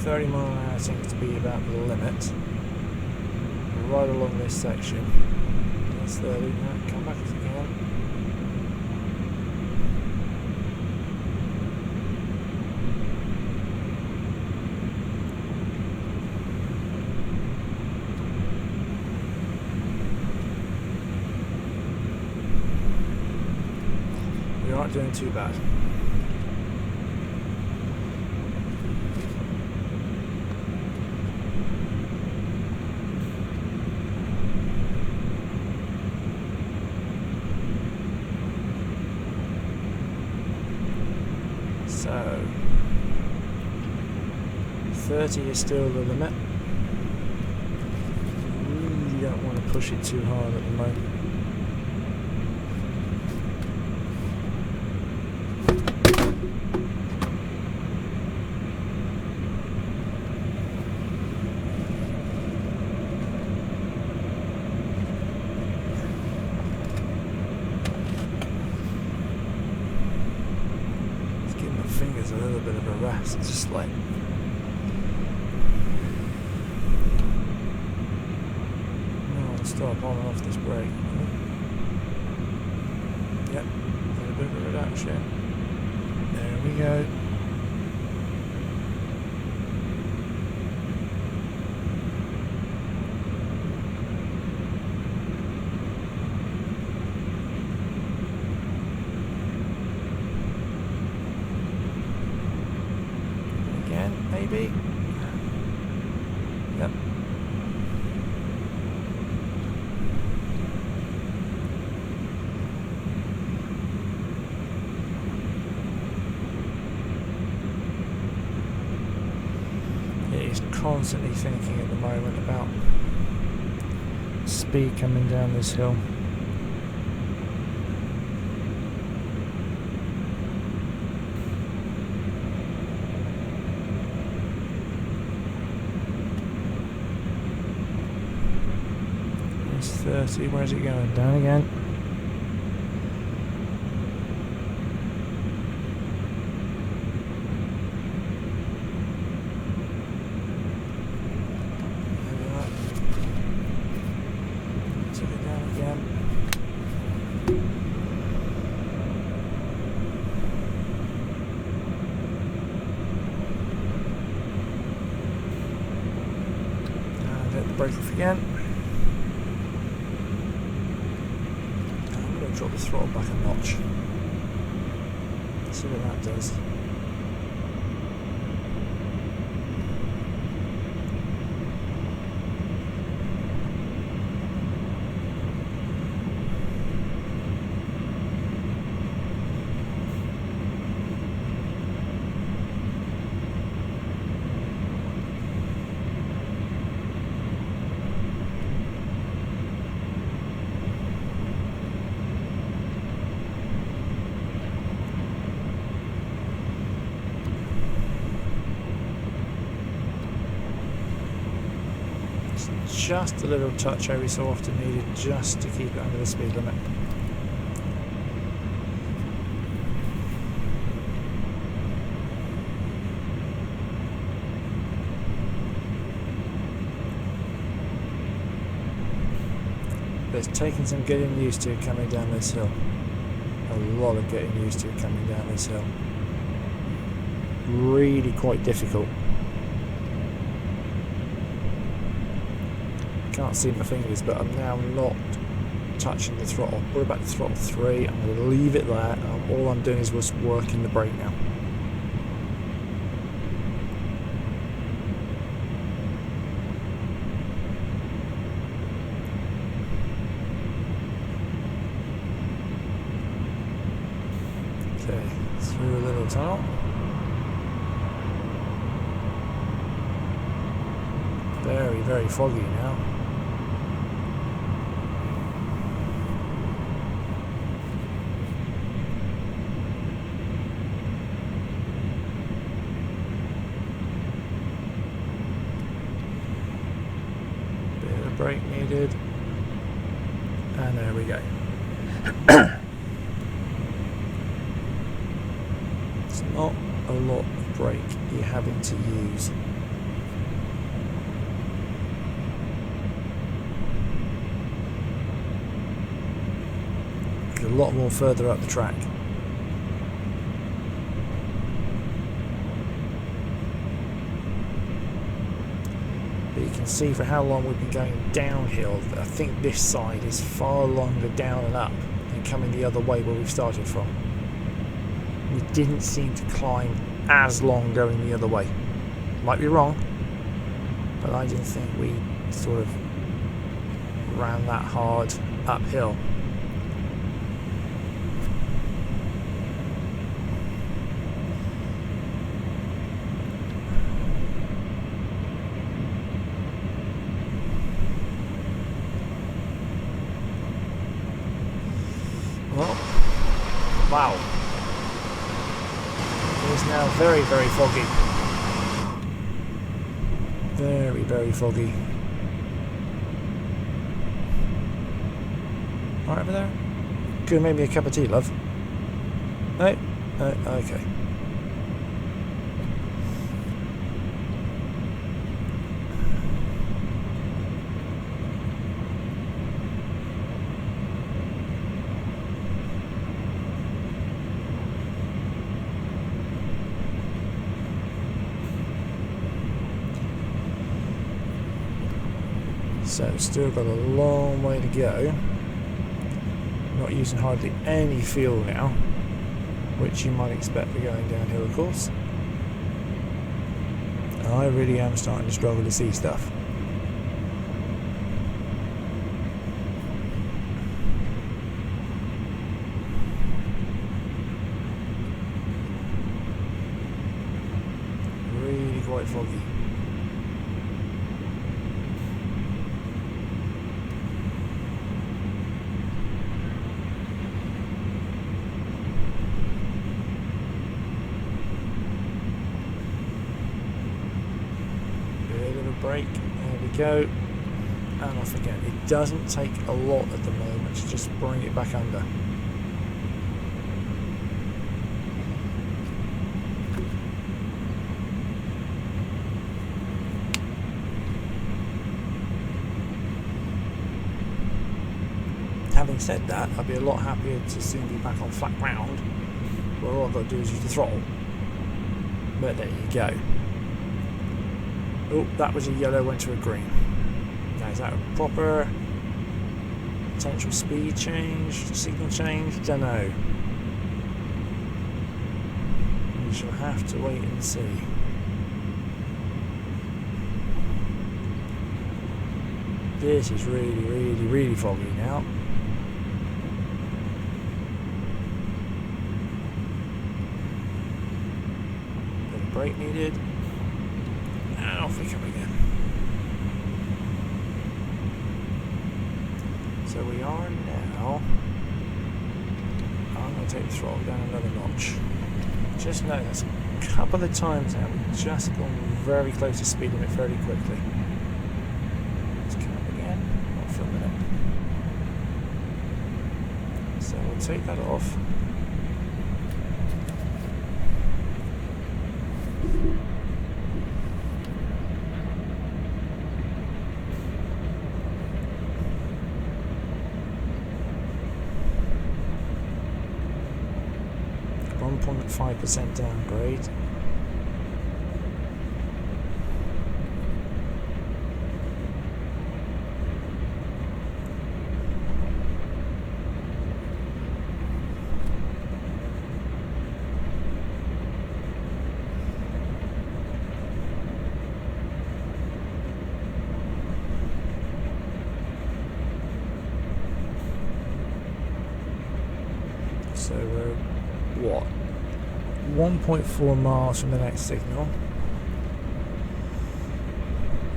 30 mile an hour seems to be about the limit. Right along this section. That's 30. No, come back if you can. We aren't doing too bad. So 30 is still the limit. Really don't want to push it too hard at the moment. Fingers a little bit of a rest, just like no, stop on and off this brake. Yep, a little bit of a reduction. There we go. Maybe. Yep. He's constantly thinking at the moment about speed coming down this hill. It's 30, where's it going? Down again. Took it down again. And hit the brake off again. I'm going to drop the throttle back a notch. See what that does. Just a little touch every so often needed just to keep it under the speed limit. But it's taken some getting used to coming down this hill. A lot of getting used to coming down this hill. Really quite difficult. Can't see my fingers, but I'm now not touching the throttle. We're about to throttle 3. I'm going to leave it there. All I'm doing is just working the brake now. Okay, through a little tunnel. Very, very foggy now. Brake needed, and there we go. It's not a lot of brake you're having to use a lot more further up the track. But you can see for how long we've been going downhill, I think this side is far longer down and up than coming the other way where we've started from. We didn't seem to climb as long going the other way. Might be wrong, but I didn't think we sort of ran that hard uphill. Well, wow. It is now very, very foggy. Very, very foggy. Right over there? Could have made me a cup of tea, love. No? No? Okay. So, still got a long way to go. Not using hardly any fuel now, which you might expect for going downhill, of course. And I really am starting to struggle to see stuff. Really quite foggy. Brake, there we go, and off again. It doesn't take a lot at the moment to just bring it back under. Having said that, I'd be a lot happier to soon be back on flat ground where all I've got to do is use the throttle. But there you go. Oh, that was a yellow, went to a green. Now, is that a proper potential speed change, signal change? Don't know. We shall have to wait and see. This is really, really, really foggy now. Bit of brake needed. And off we come again. So we are now. I'm going to take the throttle down another notch. Just notice a couple of times now we've just gone very close to speed limit fairly quickly. Let's come up again. Not for a minute. So we'll take that off. .5% downgrade. So we're what? 1.4 miles from the next signal.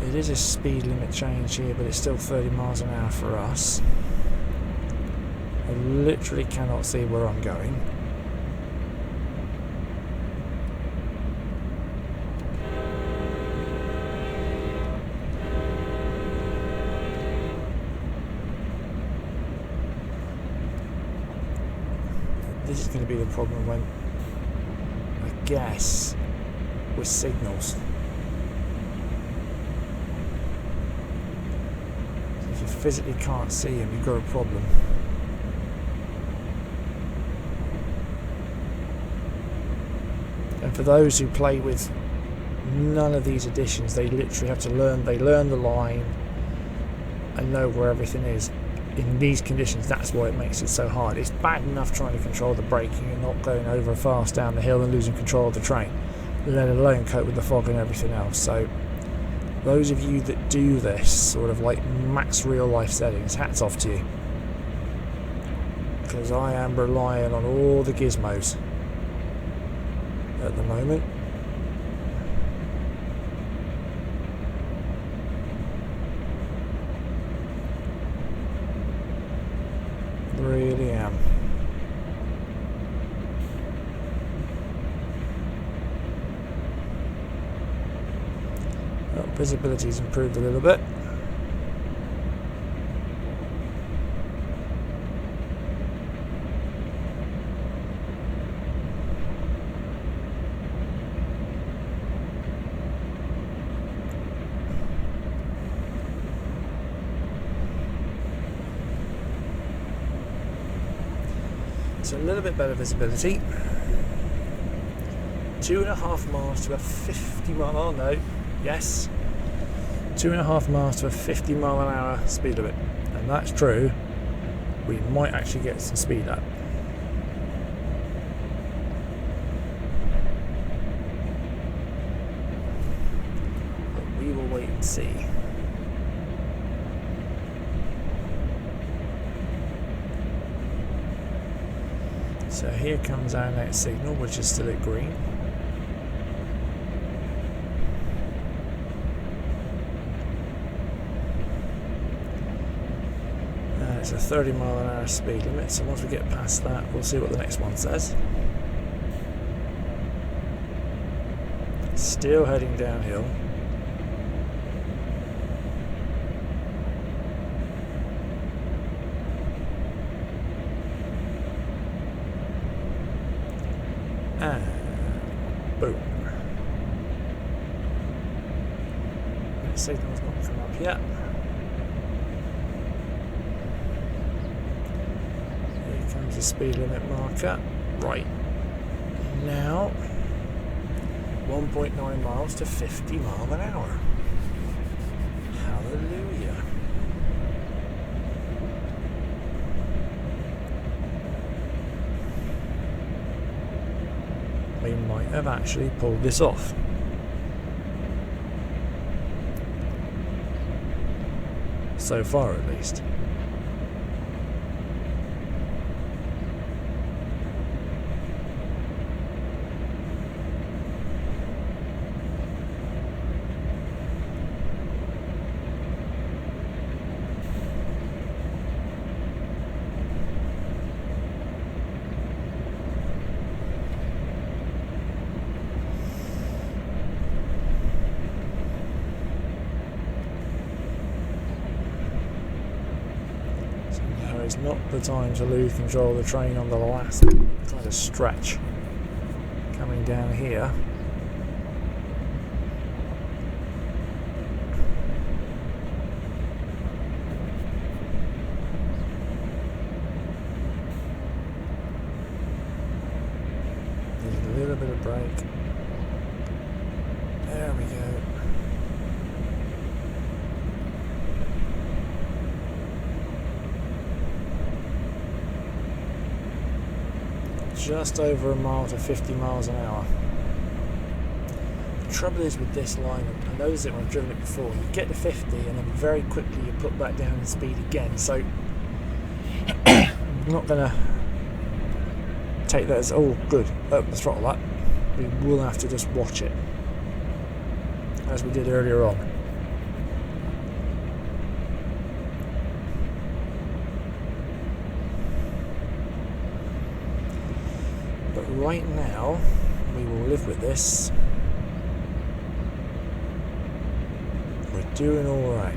It is a speed limit change here, but it's still 30 miles an hour for us. I literally cannot see where I'm going. This is going to be the problem when guess with signals. If you physically can't see them, you've got a problem. And for those who play with none of these additions, they literally have to learn the line and know where everything is. In these conditions, that's why it makes it so hard. It's bad enough trying to control the braking and not going over fast down the hill and losing control of the train, let alone cope with the fog and everything else. So those of you that do this sort of like max real life settings, hats off to you, because I am relying on all the gizmos at the moment. Really am. Well, visibility's improved a little bit. So a little bit better visibility. 2.5 miles to a 50 mile. Oh no, yes. 2.5 miles to a 50 mile an hour speed limit, and that's true. We might actually get some speed up. But we will wait and see. So here comes our next signal, which is still at green. It's a 30 mile an hour speed limit, so once we get past that, we'll see what the next one says. Still heading downhill. And boom. That signal's not come up yet. Here comes the speed limit marker. Right. Now 1.9 miles to 50 mile an hour. Hallelujah. We might have actually pulled this off. So far, at least. It's not the time to lose control of the train on the last kind of stretch coming down here. There's a little bit of brake. There we go. Just over a mile to 50 miles an hour. The trouble is with this line, I noticed it when I've driven it before, you get to 50 and then very quickly you put back down in speed again, so I'm not going to take that as, oh good, open the throttle up. We will have to just watch it, as we did earlier on. But right now, we will live with this. We're doing all right.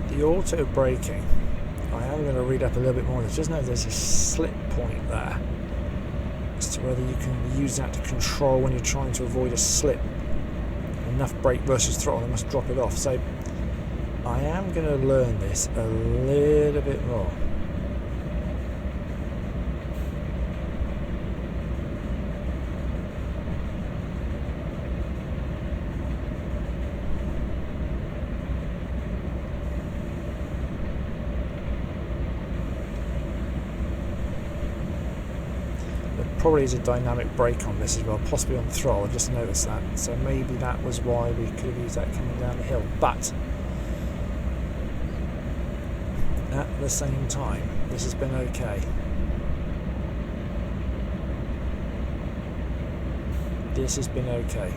The auto braking I am going to read up a little bit more. Just know there's a slip point there as to whether you can use that to control when you're trying to avoid a slip. Enough brake versus throttle, I must drop it off. So I am going to learn this a little bit more. Probably is a dynamic brake on this as well, possibly on the throttle. I just noticed that, so maybe that was why we could have used that coming down the hill. But at the same time, this has been okay. This has been okay.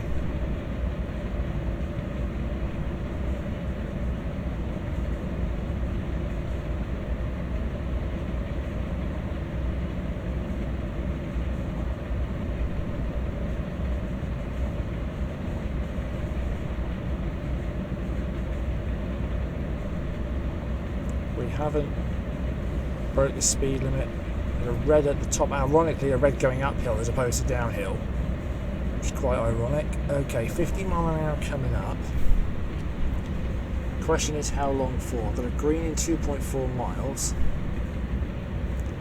Haven't broke the speed limit. And a red at the top. Ironically, a red going uphill as opposed to downhill, which is quite ironic. Okay, 50 mile an hour coming up. Question is how long for? I've got a green in 2.4 miles,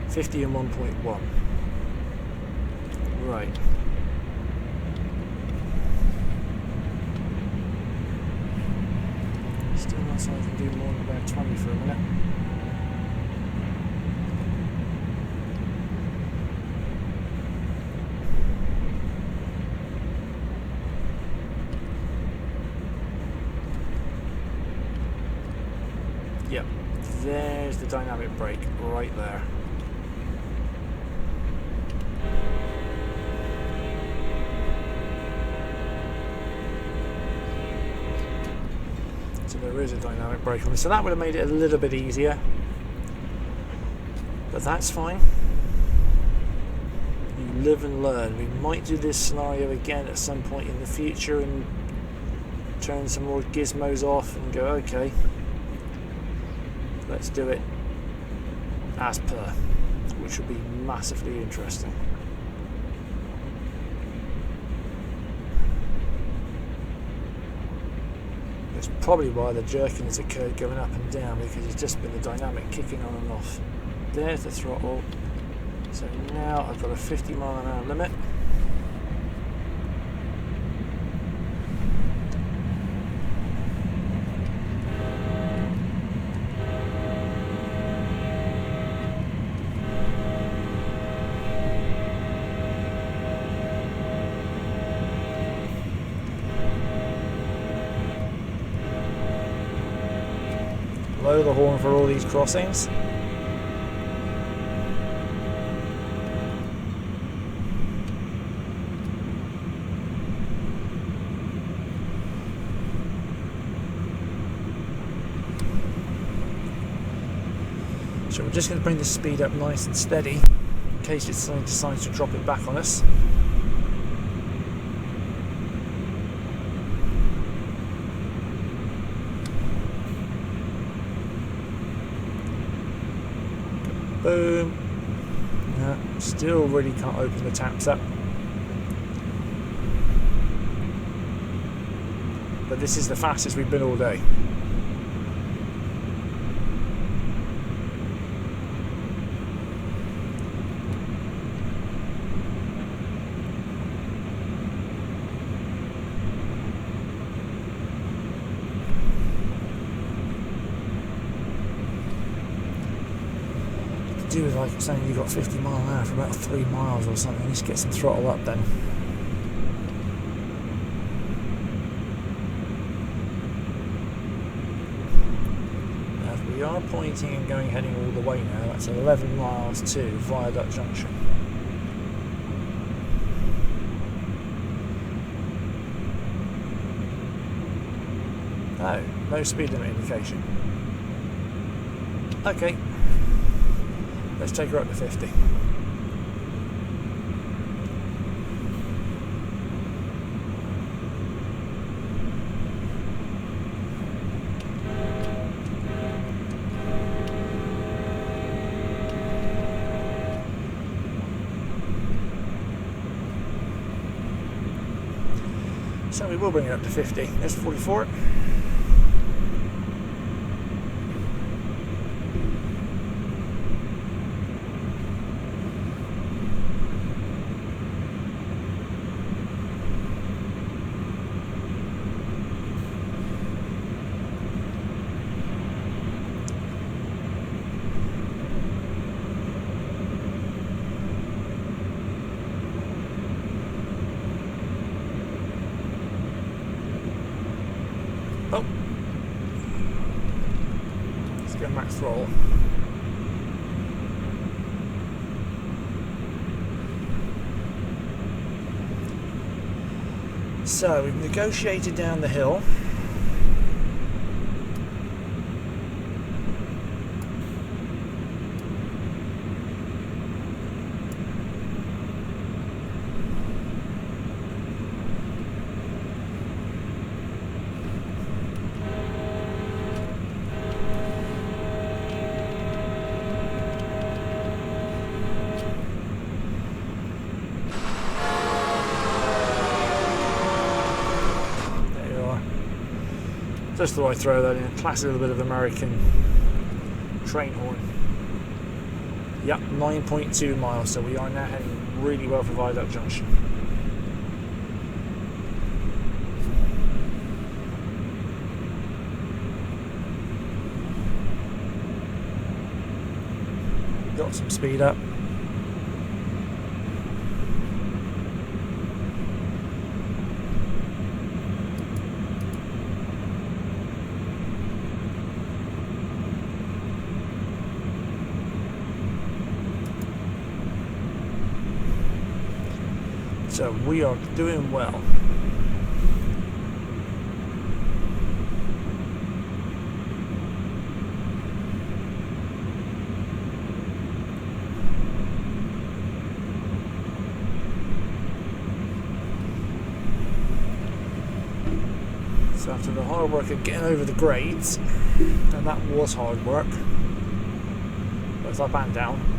50 in 1.1. Right. Still not so I can do more than about 20 for a minute. Yep, there's the dynamic brake right there. So there is a dynamic brake on this, so that would have made it a little bit easier, but that's fine. You live and learn. We might do this scenario again at some point in the future and turn some more gizmos off and go, okay, let's do it as per, which will be massively interesting. That's probably why the jerking has occurred going up and down, because it's just been the dynamic kicking on and off. There's the throttle. So now I've got a 50 mile an hour limit. Blow the horn for all these crossings. So we're just going to bring the speed up nice and steady in case it decides to drop it back on us. Boom. No, still really can't open the taps up. But this is the fastest we've been all day. Do with like saying you've got 50 mile an hour for about 3 miles or something. Just get some throttle up then. As we are pointing and going heading all the way now, that's 11 miles to Viaduct Junction. No speed limit indication. Okay. Let's take her up to 50. So we will bring it up to 50. There's 44. Oh, let's go max throttle. So we've negotiated down the hill. Just thought I'd throw that in. Classic little bit of American train horn. Yep, 9.2 miles, so we are now heading really well for Viaduct Junction. Got some speed up. So we are doing well. So after the hard work of getting over the grades, and that was hard work, both up and down.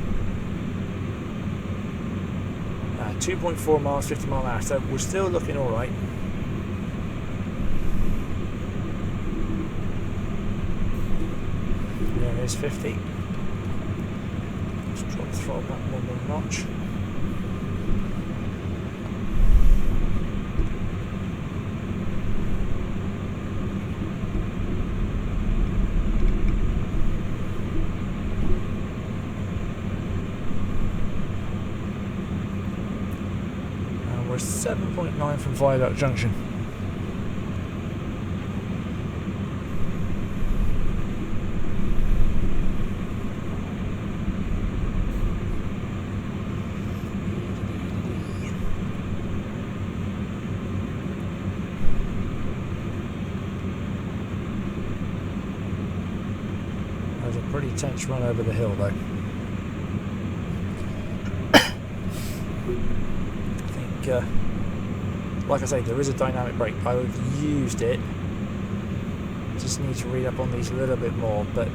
2.4 miles, 50 mile an hour, so we're still looking alright. There it is, 50. Let's drop the throttle back one notch. We're 7.9 from Viaduct Junction. That was a pretty tense run over the hill though. Like I say, there is a dynamic brake. I've used it. Just need to read up on these a little bit more, but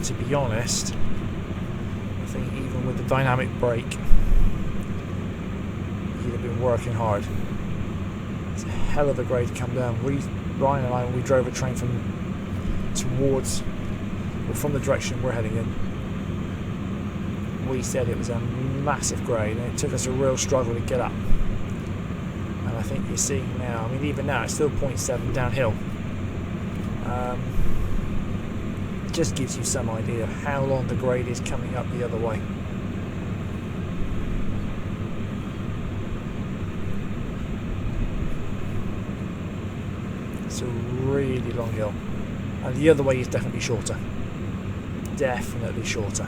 to be honest, I think even with the dynamic brake, you'd have been working hard. It's a hell of a grade to come down. Ryan and I, when we drove a train from the direction we're heading in, we said it was a massive grade, and it took us a real struggle to get up. I think you're seeing now, I mean even now it's still 0.7 downhill. Just gives you some idea of how long the grade is coming up the other way. It's a really long hill. And the other way is definitely shorter. Definitely shorter.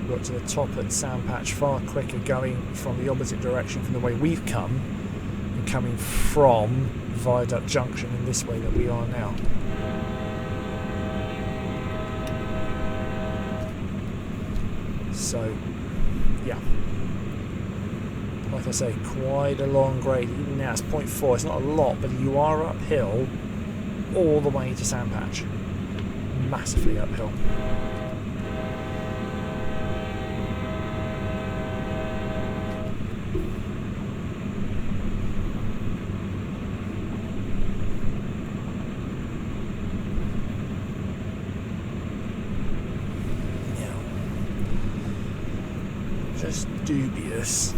Got to the top at Sandpatch far quicker going from the opposite direction from the way we've come and coming from Viaduct Junction in this way that we are now. So yeah, like I say, quite a long grade. Even now it's 0.4, it's not a lot, but you are uphill all the way to Sandpatch. Massively uphill. Just dubious.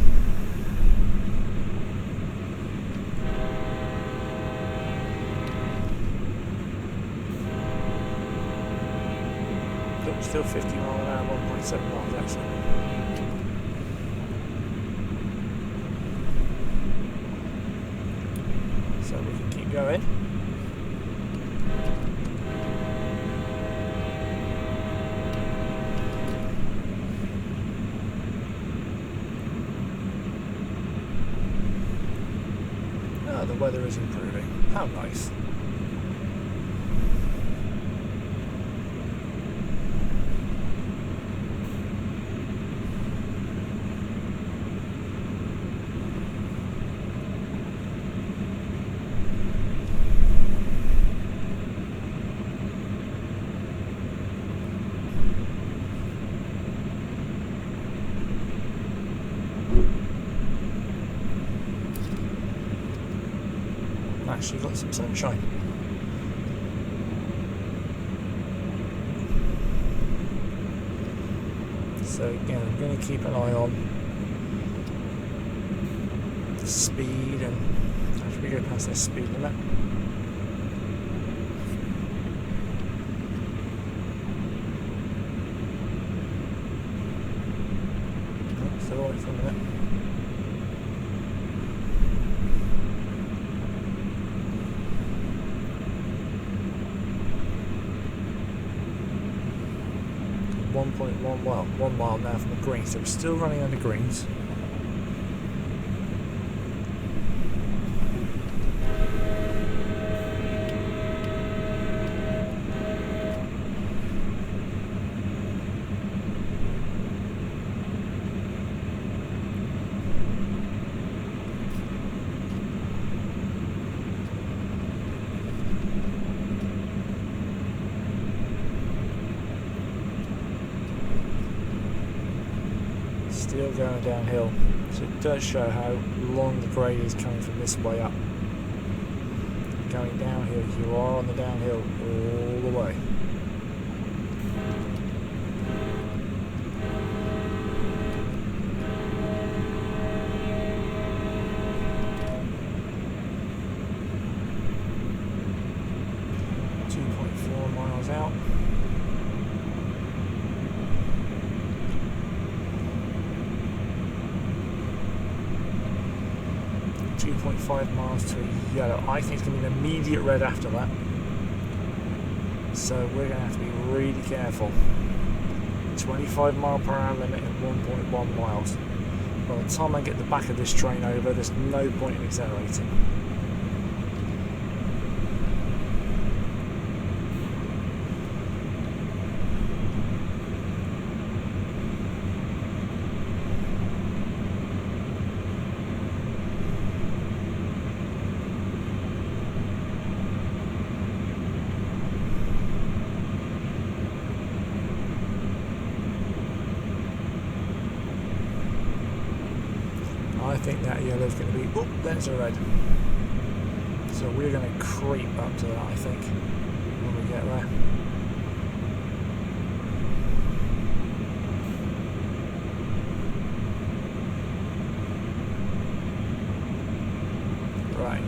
Look, still 50 miles an hour, 1.7 miles actually. So we can keep going. Oh, the weather is improving. How nice. Actually got some sunshine. So again, I'm going to keep an eye on the speed, and after we go past this speed limit, still away for a minute. Well, 1 mile now from the green, so we're still running under greens. Still going downhill, so it does show how long the grade is coming from this way up. Going downhill, you are on the downhill all the way. Miles out. 2.5 miles to a yellow. I think it's going to be an immediate red after that. So we're going to have to be really careful. 25 mile per hour limit at 1.1 miles. By the time I get the back of this train over, there's no point in accelerating. I think that yellow's going to be, oh, there's a red. So we're going to creep up to that, I think, when we get there. Right.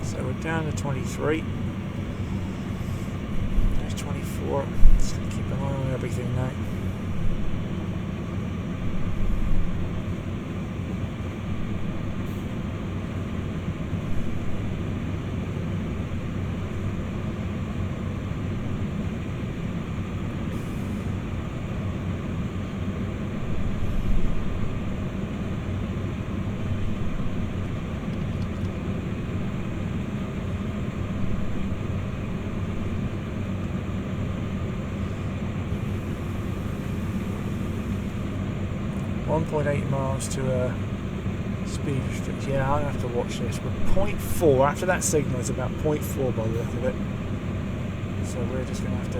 So we're down to 23. There's 24. Just gonna keep an eye on everything now. 1.8 miles to a speed restriction. Yeah, I'll have to watch this. We're 0.4. After that signal is about 0.4 by the look of it. So we're just going to have to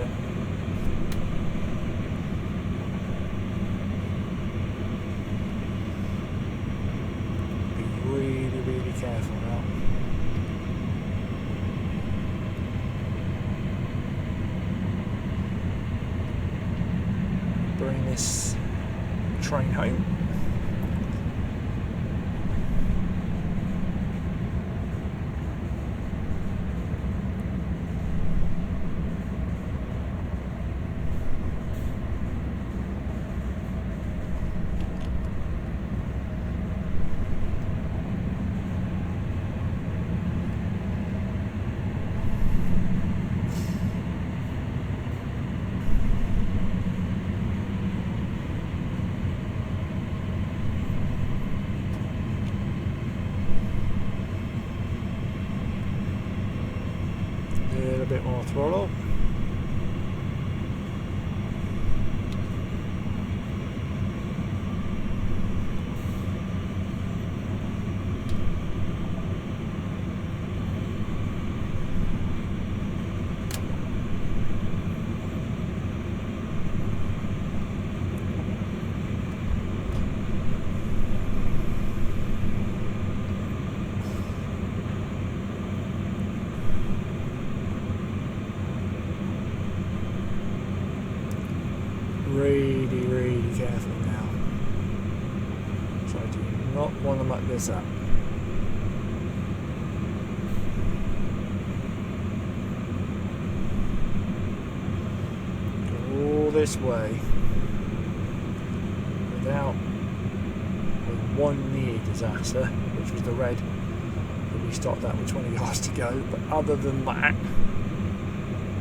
be really, really careful now. Bring this train home. A bit more throttle. Really, really careful now. So I do not want to muck this up. Go all this way without one near disaster, which was the red that we stopped at with 20 yards to go. But other than that,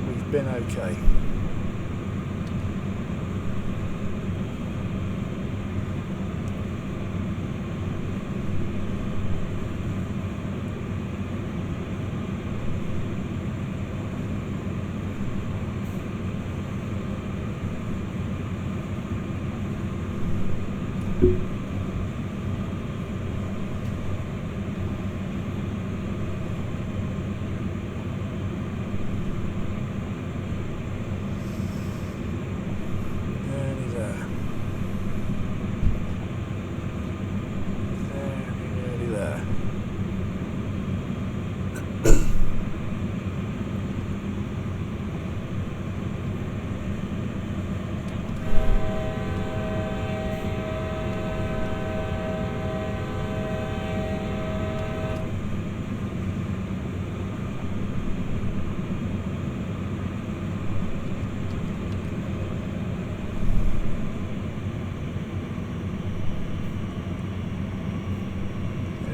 we've been okay.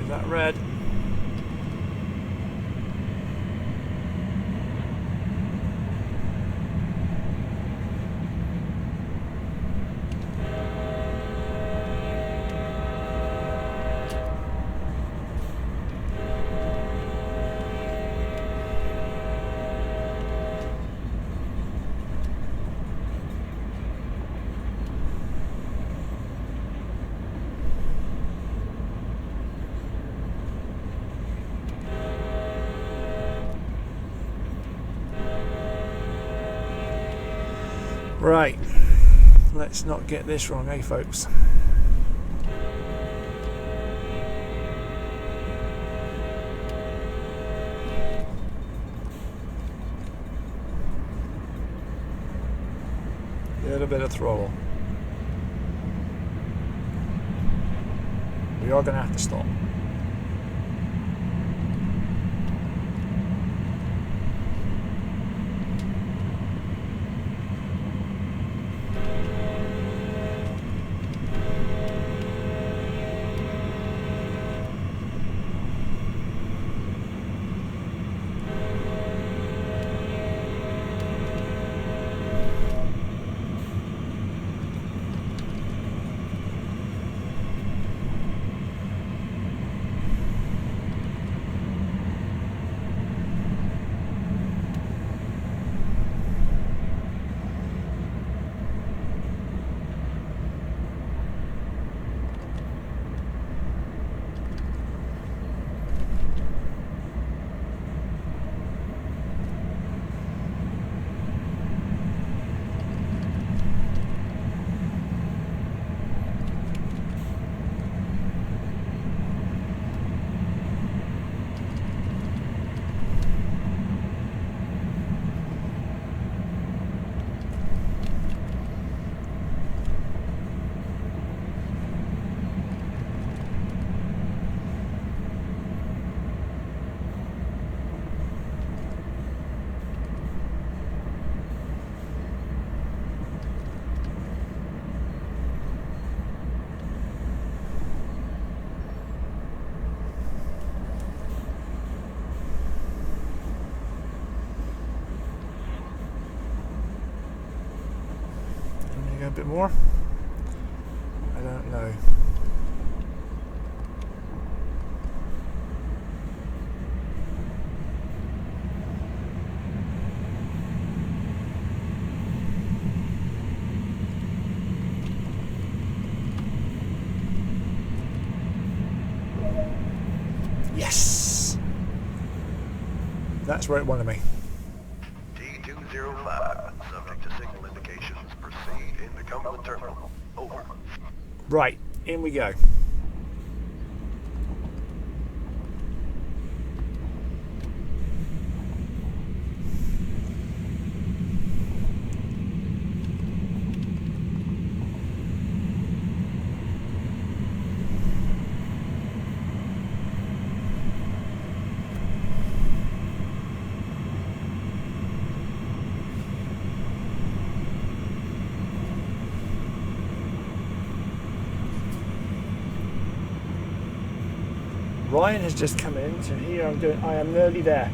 That red. Right, let's not get this wrong, eh, folks? Get a bit of throttle. We are going to have to stop. bit more? I don't know. Yes! That's where it wanted me.
T205, subject to signal indications, proceed into Cumberland Terminal. Over.
Right, in we go. Ryan has just come in, so here I am nearly there.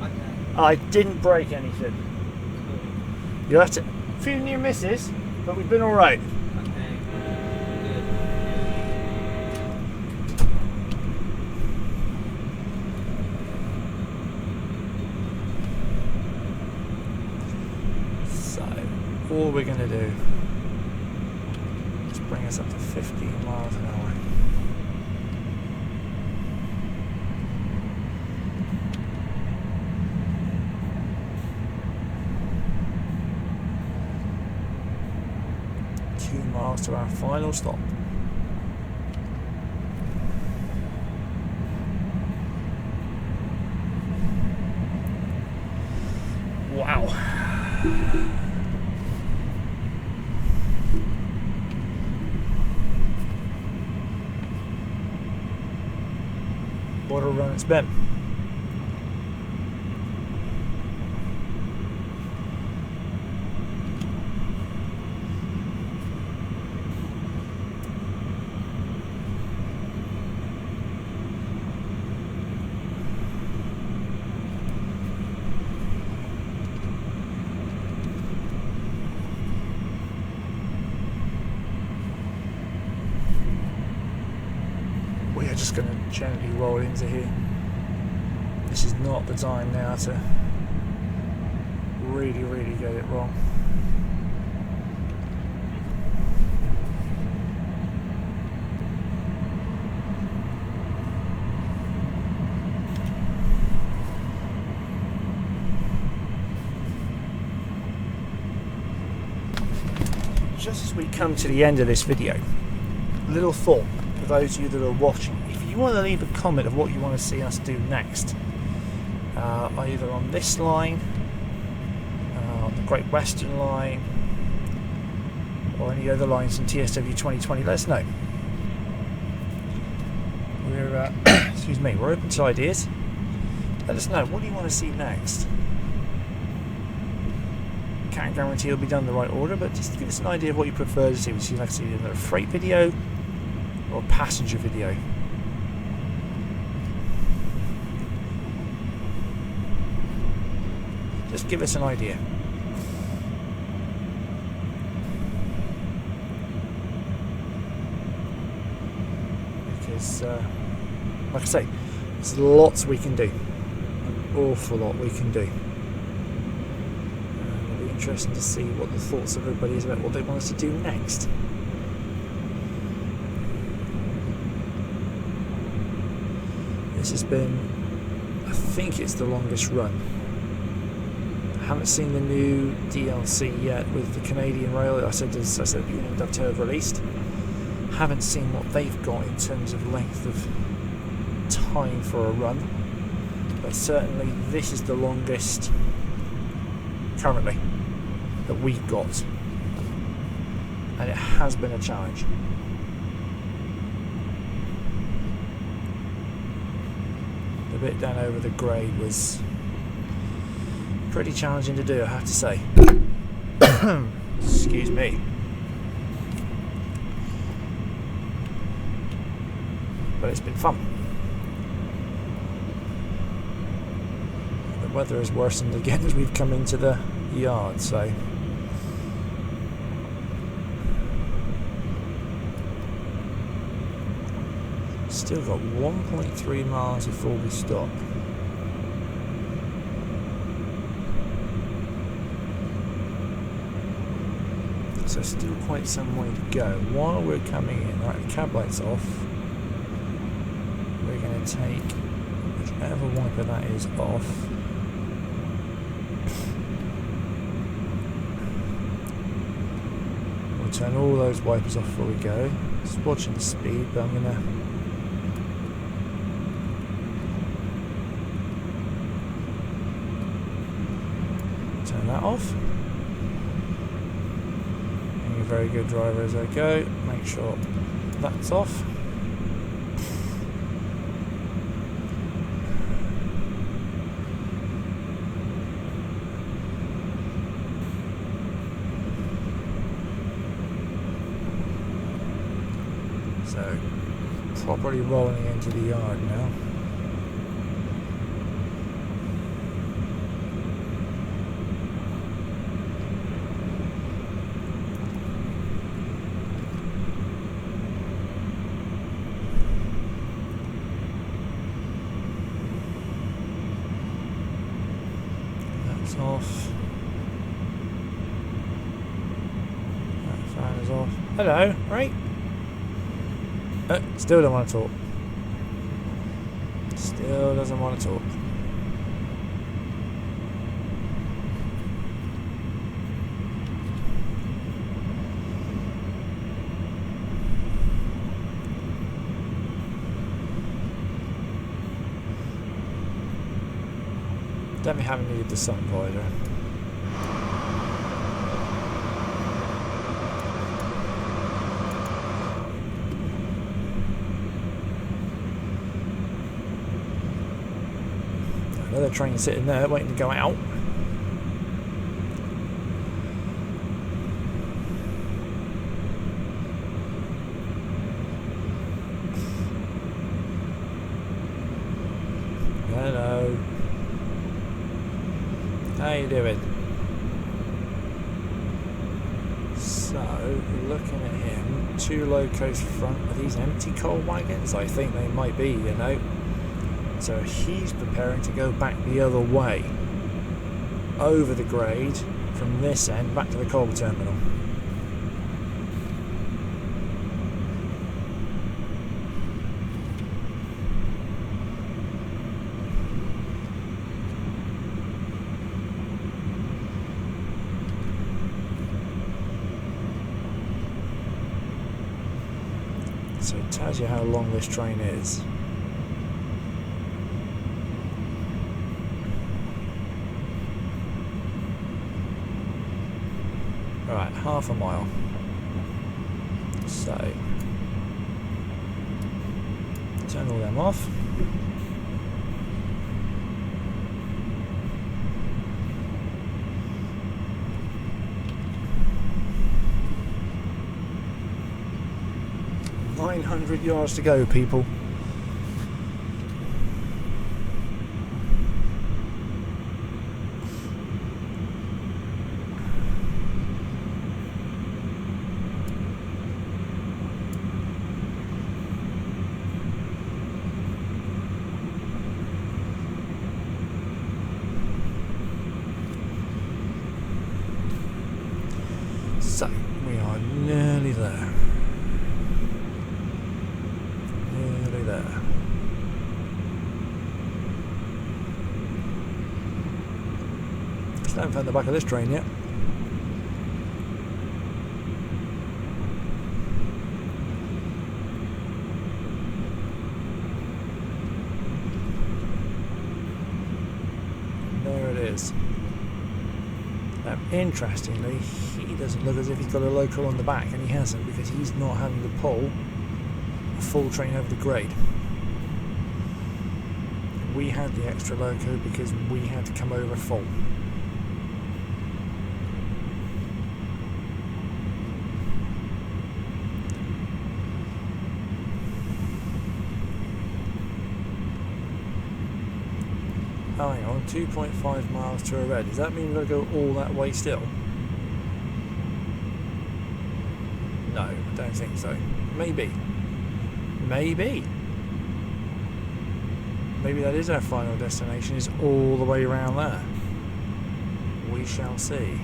Okay.
I didn't break anything. You'll have to, a few near misses, but we've been alright.
Okay. Good.
So, all we're going to do is bring us up to 15 miles an hour. Miles to our final stop. Wow. What a run it's been. We are just going to gently roll into here. This is not the time now to really get it wrong. Just as we come to the end of this video, little thought for those of you that are watching. If you want to leave a comment of what you want to see us do next, either on this line, on the Great Western Line, or any other lines in TSW 2020, let us know. We're excuse me, we're open to ideas. Let us know, what do you want to see next? Can't guarantee it'll be done in the right order, but just give us an idea of what you prefer to see. Would you like to see another freight video or a passenger video? Just give us an idea. Because, like I say, there's lots we can do. An awful lot we can do. It'll be interesting to see what the thoughts of everybody is about what they want us to do next. This has been, I think it's the longest run. I haven't seen the new DLC yet with the Canadian Rail. I said at the beginning of Dovetail have released. Haven't seen what they've got in terms of length of time for a run, but certainly this is the longest currently that we've got, and it has been a challenge. The bit down over the grade was pretty challenging to do, I have to say. Excuse me. But it's been fun. The weather has worsened again as we've come into the yard, so Still got 1.3 miles before we stop. So still quite some way to go. While we're coming in, right, the cab light's off. We're going to take whichever wiper that is off. We'll turn all those wipers off before we go. Just watching the speed, but I'm going to turn that off. Being a very good driver as I go. Make sure that's off. So, properly rolling into the yard now. That's off. That fan is off. Hello, right? Still don't want to talk. Still doesn't want to talk. Definitely haven't needed the sun visor. Another train sitting there waiting to go out. Hello. How you doing? So, looking at him, 2 locos front. Are these empty coal wagons? I think they might be, you know. So he's preparing to go back the other way, over the grade, from this end back to the coal terminal. So it tells you how long this train is. Right, half a mile. So, turn all them off. "900 yards to go, people." So, we are nearly there. Nearly there. Still haven't found the back of this train yet. There it is. Now, interestingly, he doesn't look as if he's got a loco on the back, and he hasn't, because he's not having to pull a full train over the grade. We had the extra loco because we had to come over full. Oh, hang on, 2.5 miles to a red. Does that mean we've got to go all that way still? No, I don't think so. Maybe. Maybe. maybe that is our final destination, is all the way around there. We shall see.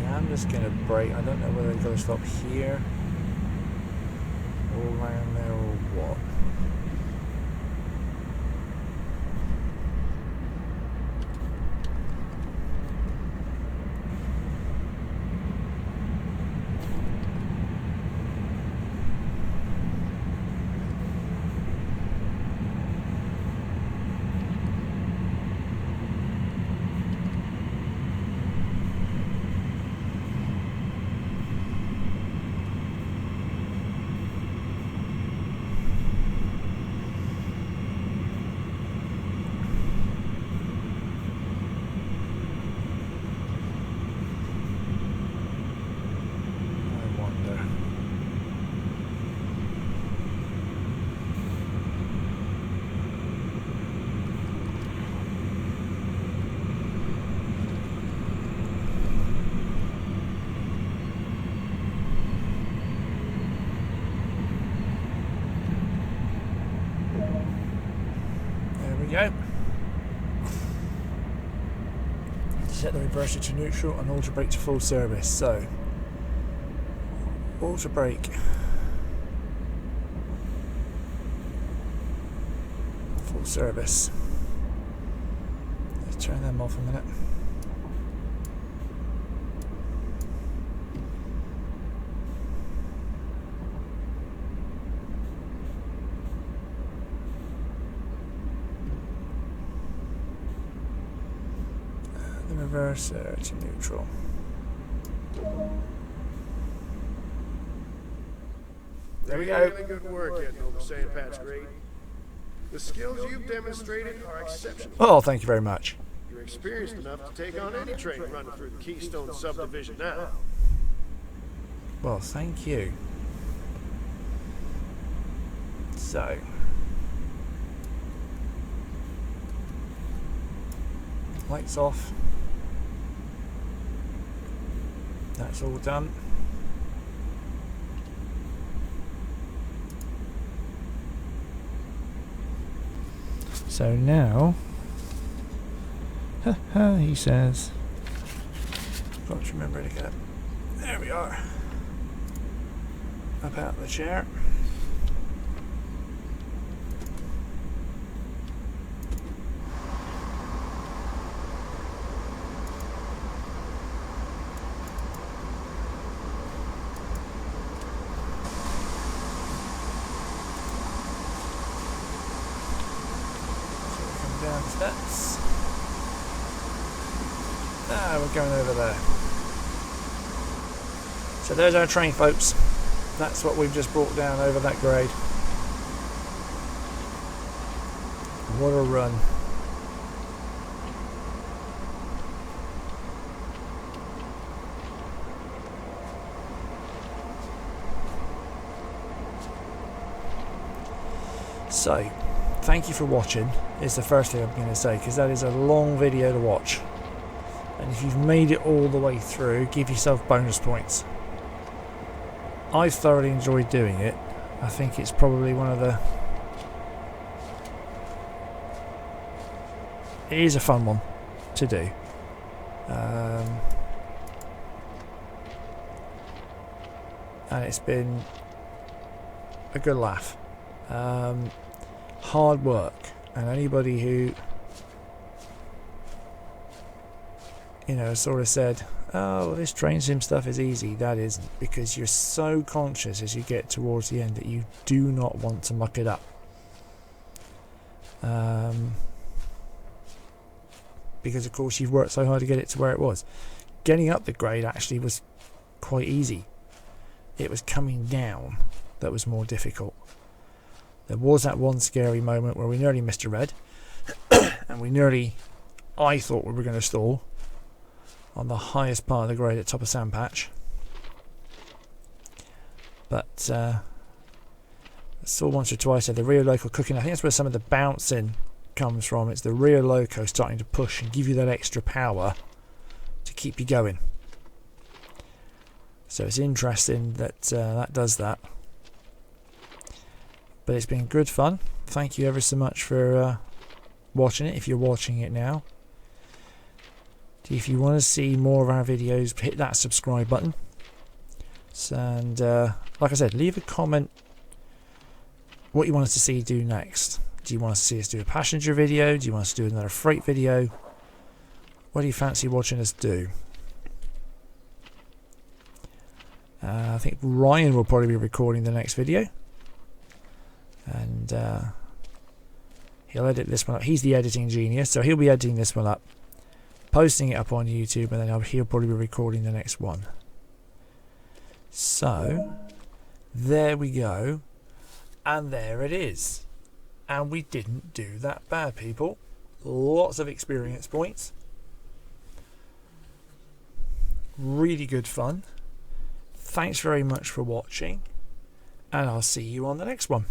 I'm just going to brake. I don't know whether it's going to stop here or around there or what. Go. Set the reverser to neutral and auto brake to full service. So, auto brake, full service. Let's turn them off a minute. Reverser to neutral.
There we go. Good work getting over Sandpat's grade. The skills you've demonstrated are exceptional.
Oh, thank you very much.
You're experienced enough to take on any train running through the Keystone subdivision now.
Well, thank you. So, lights off. That's all done. So now, he says, got to remember to get up. There we are. Up out of the chair. Down the steps. Ah, we're going over there. So there's our train, folks. That's what we've just brought down over that grade. What a run. So, thank you for watching, is the first thing I'm going to say, because that is a long video to watch. And if you've made it all the way through, give yourself bonus points. I've thoroughly enjoyed doing it. I think it's probably one of the... It is a fun one to do. And it's been a good laugh. Hard work, and anybody who, you know, sort of said, oh, this train sim stuff is easy, that isn't, because you're so conscious as you get towards the end that you do not want to muck it up. Because of course you've worked so hard to get it to where it was. Getting up the grade actually was quite easy. It was coming down that was more difficult. There was that one scary moment where we nearly missed a red, and I thought we were going to stall on the highest part of the grade at top of Sandpatch. But I saw once or twice the Rio Loco cooking. I think that's where some of the bouncing comes from. It's the Rio Loco starting to push and give you that extra power to keep you going. So it's interesting that that does that. But it's been good fun. Thank you ever so much for watching it, if you're watching it now. If you want to see more of our videos, hit that subscribe button. And like I said, leave a comment what you want us to see do next. Do you want us to see us do a passenger video? Do you want us to do another freight video? What do you fancy watching us do? I think Ryan will probably be recording the next video. And he'll edit this one up. He's the editing genius, so he'll be editing this one up, posting it up on YouTube, and then he'll probably be recording the next one. So there we go, and there it is. And we didn't do that bad, people. Lots of experience points. Really good fun. Thanks very much for watching, and I'll see you on the next one.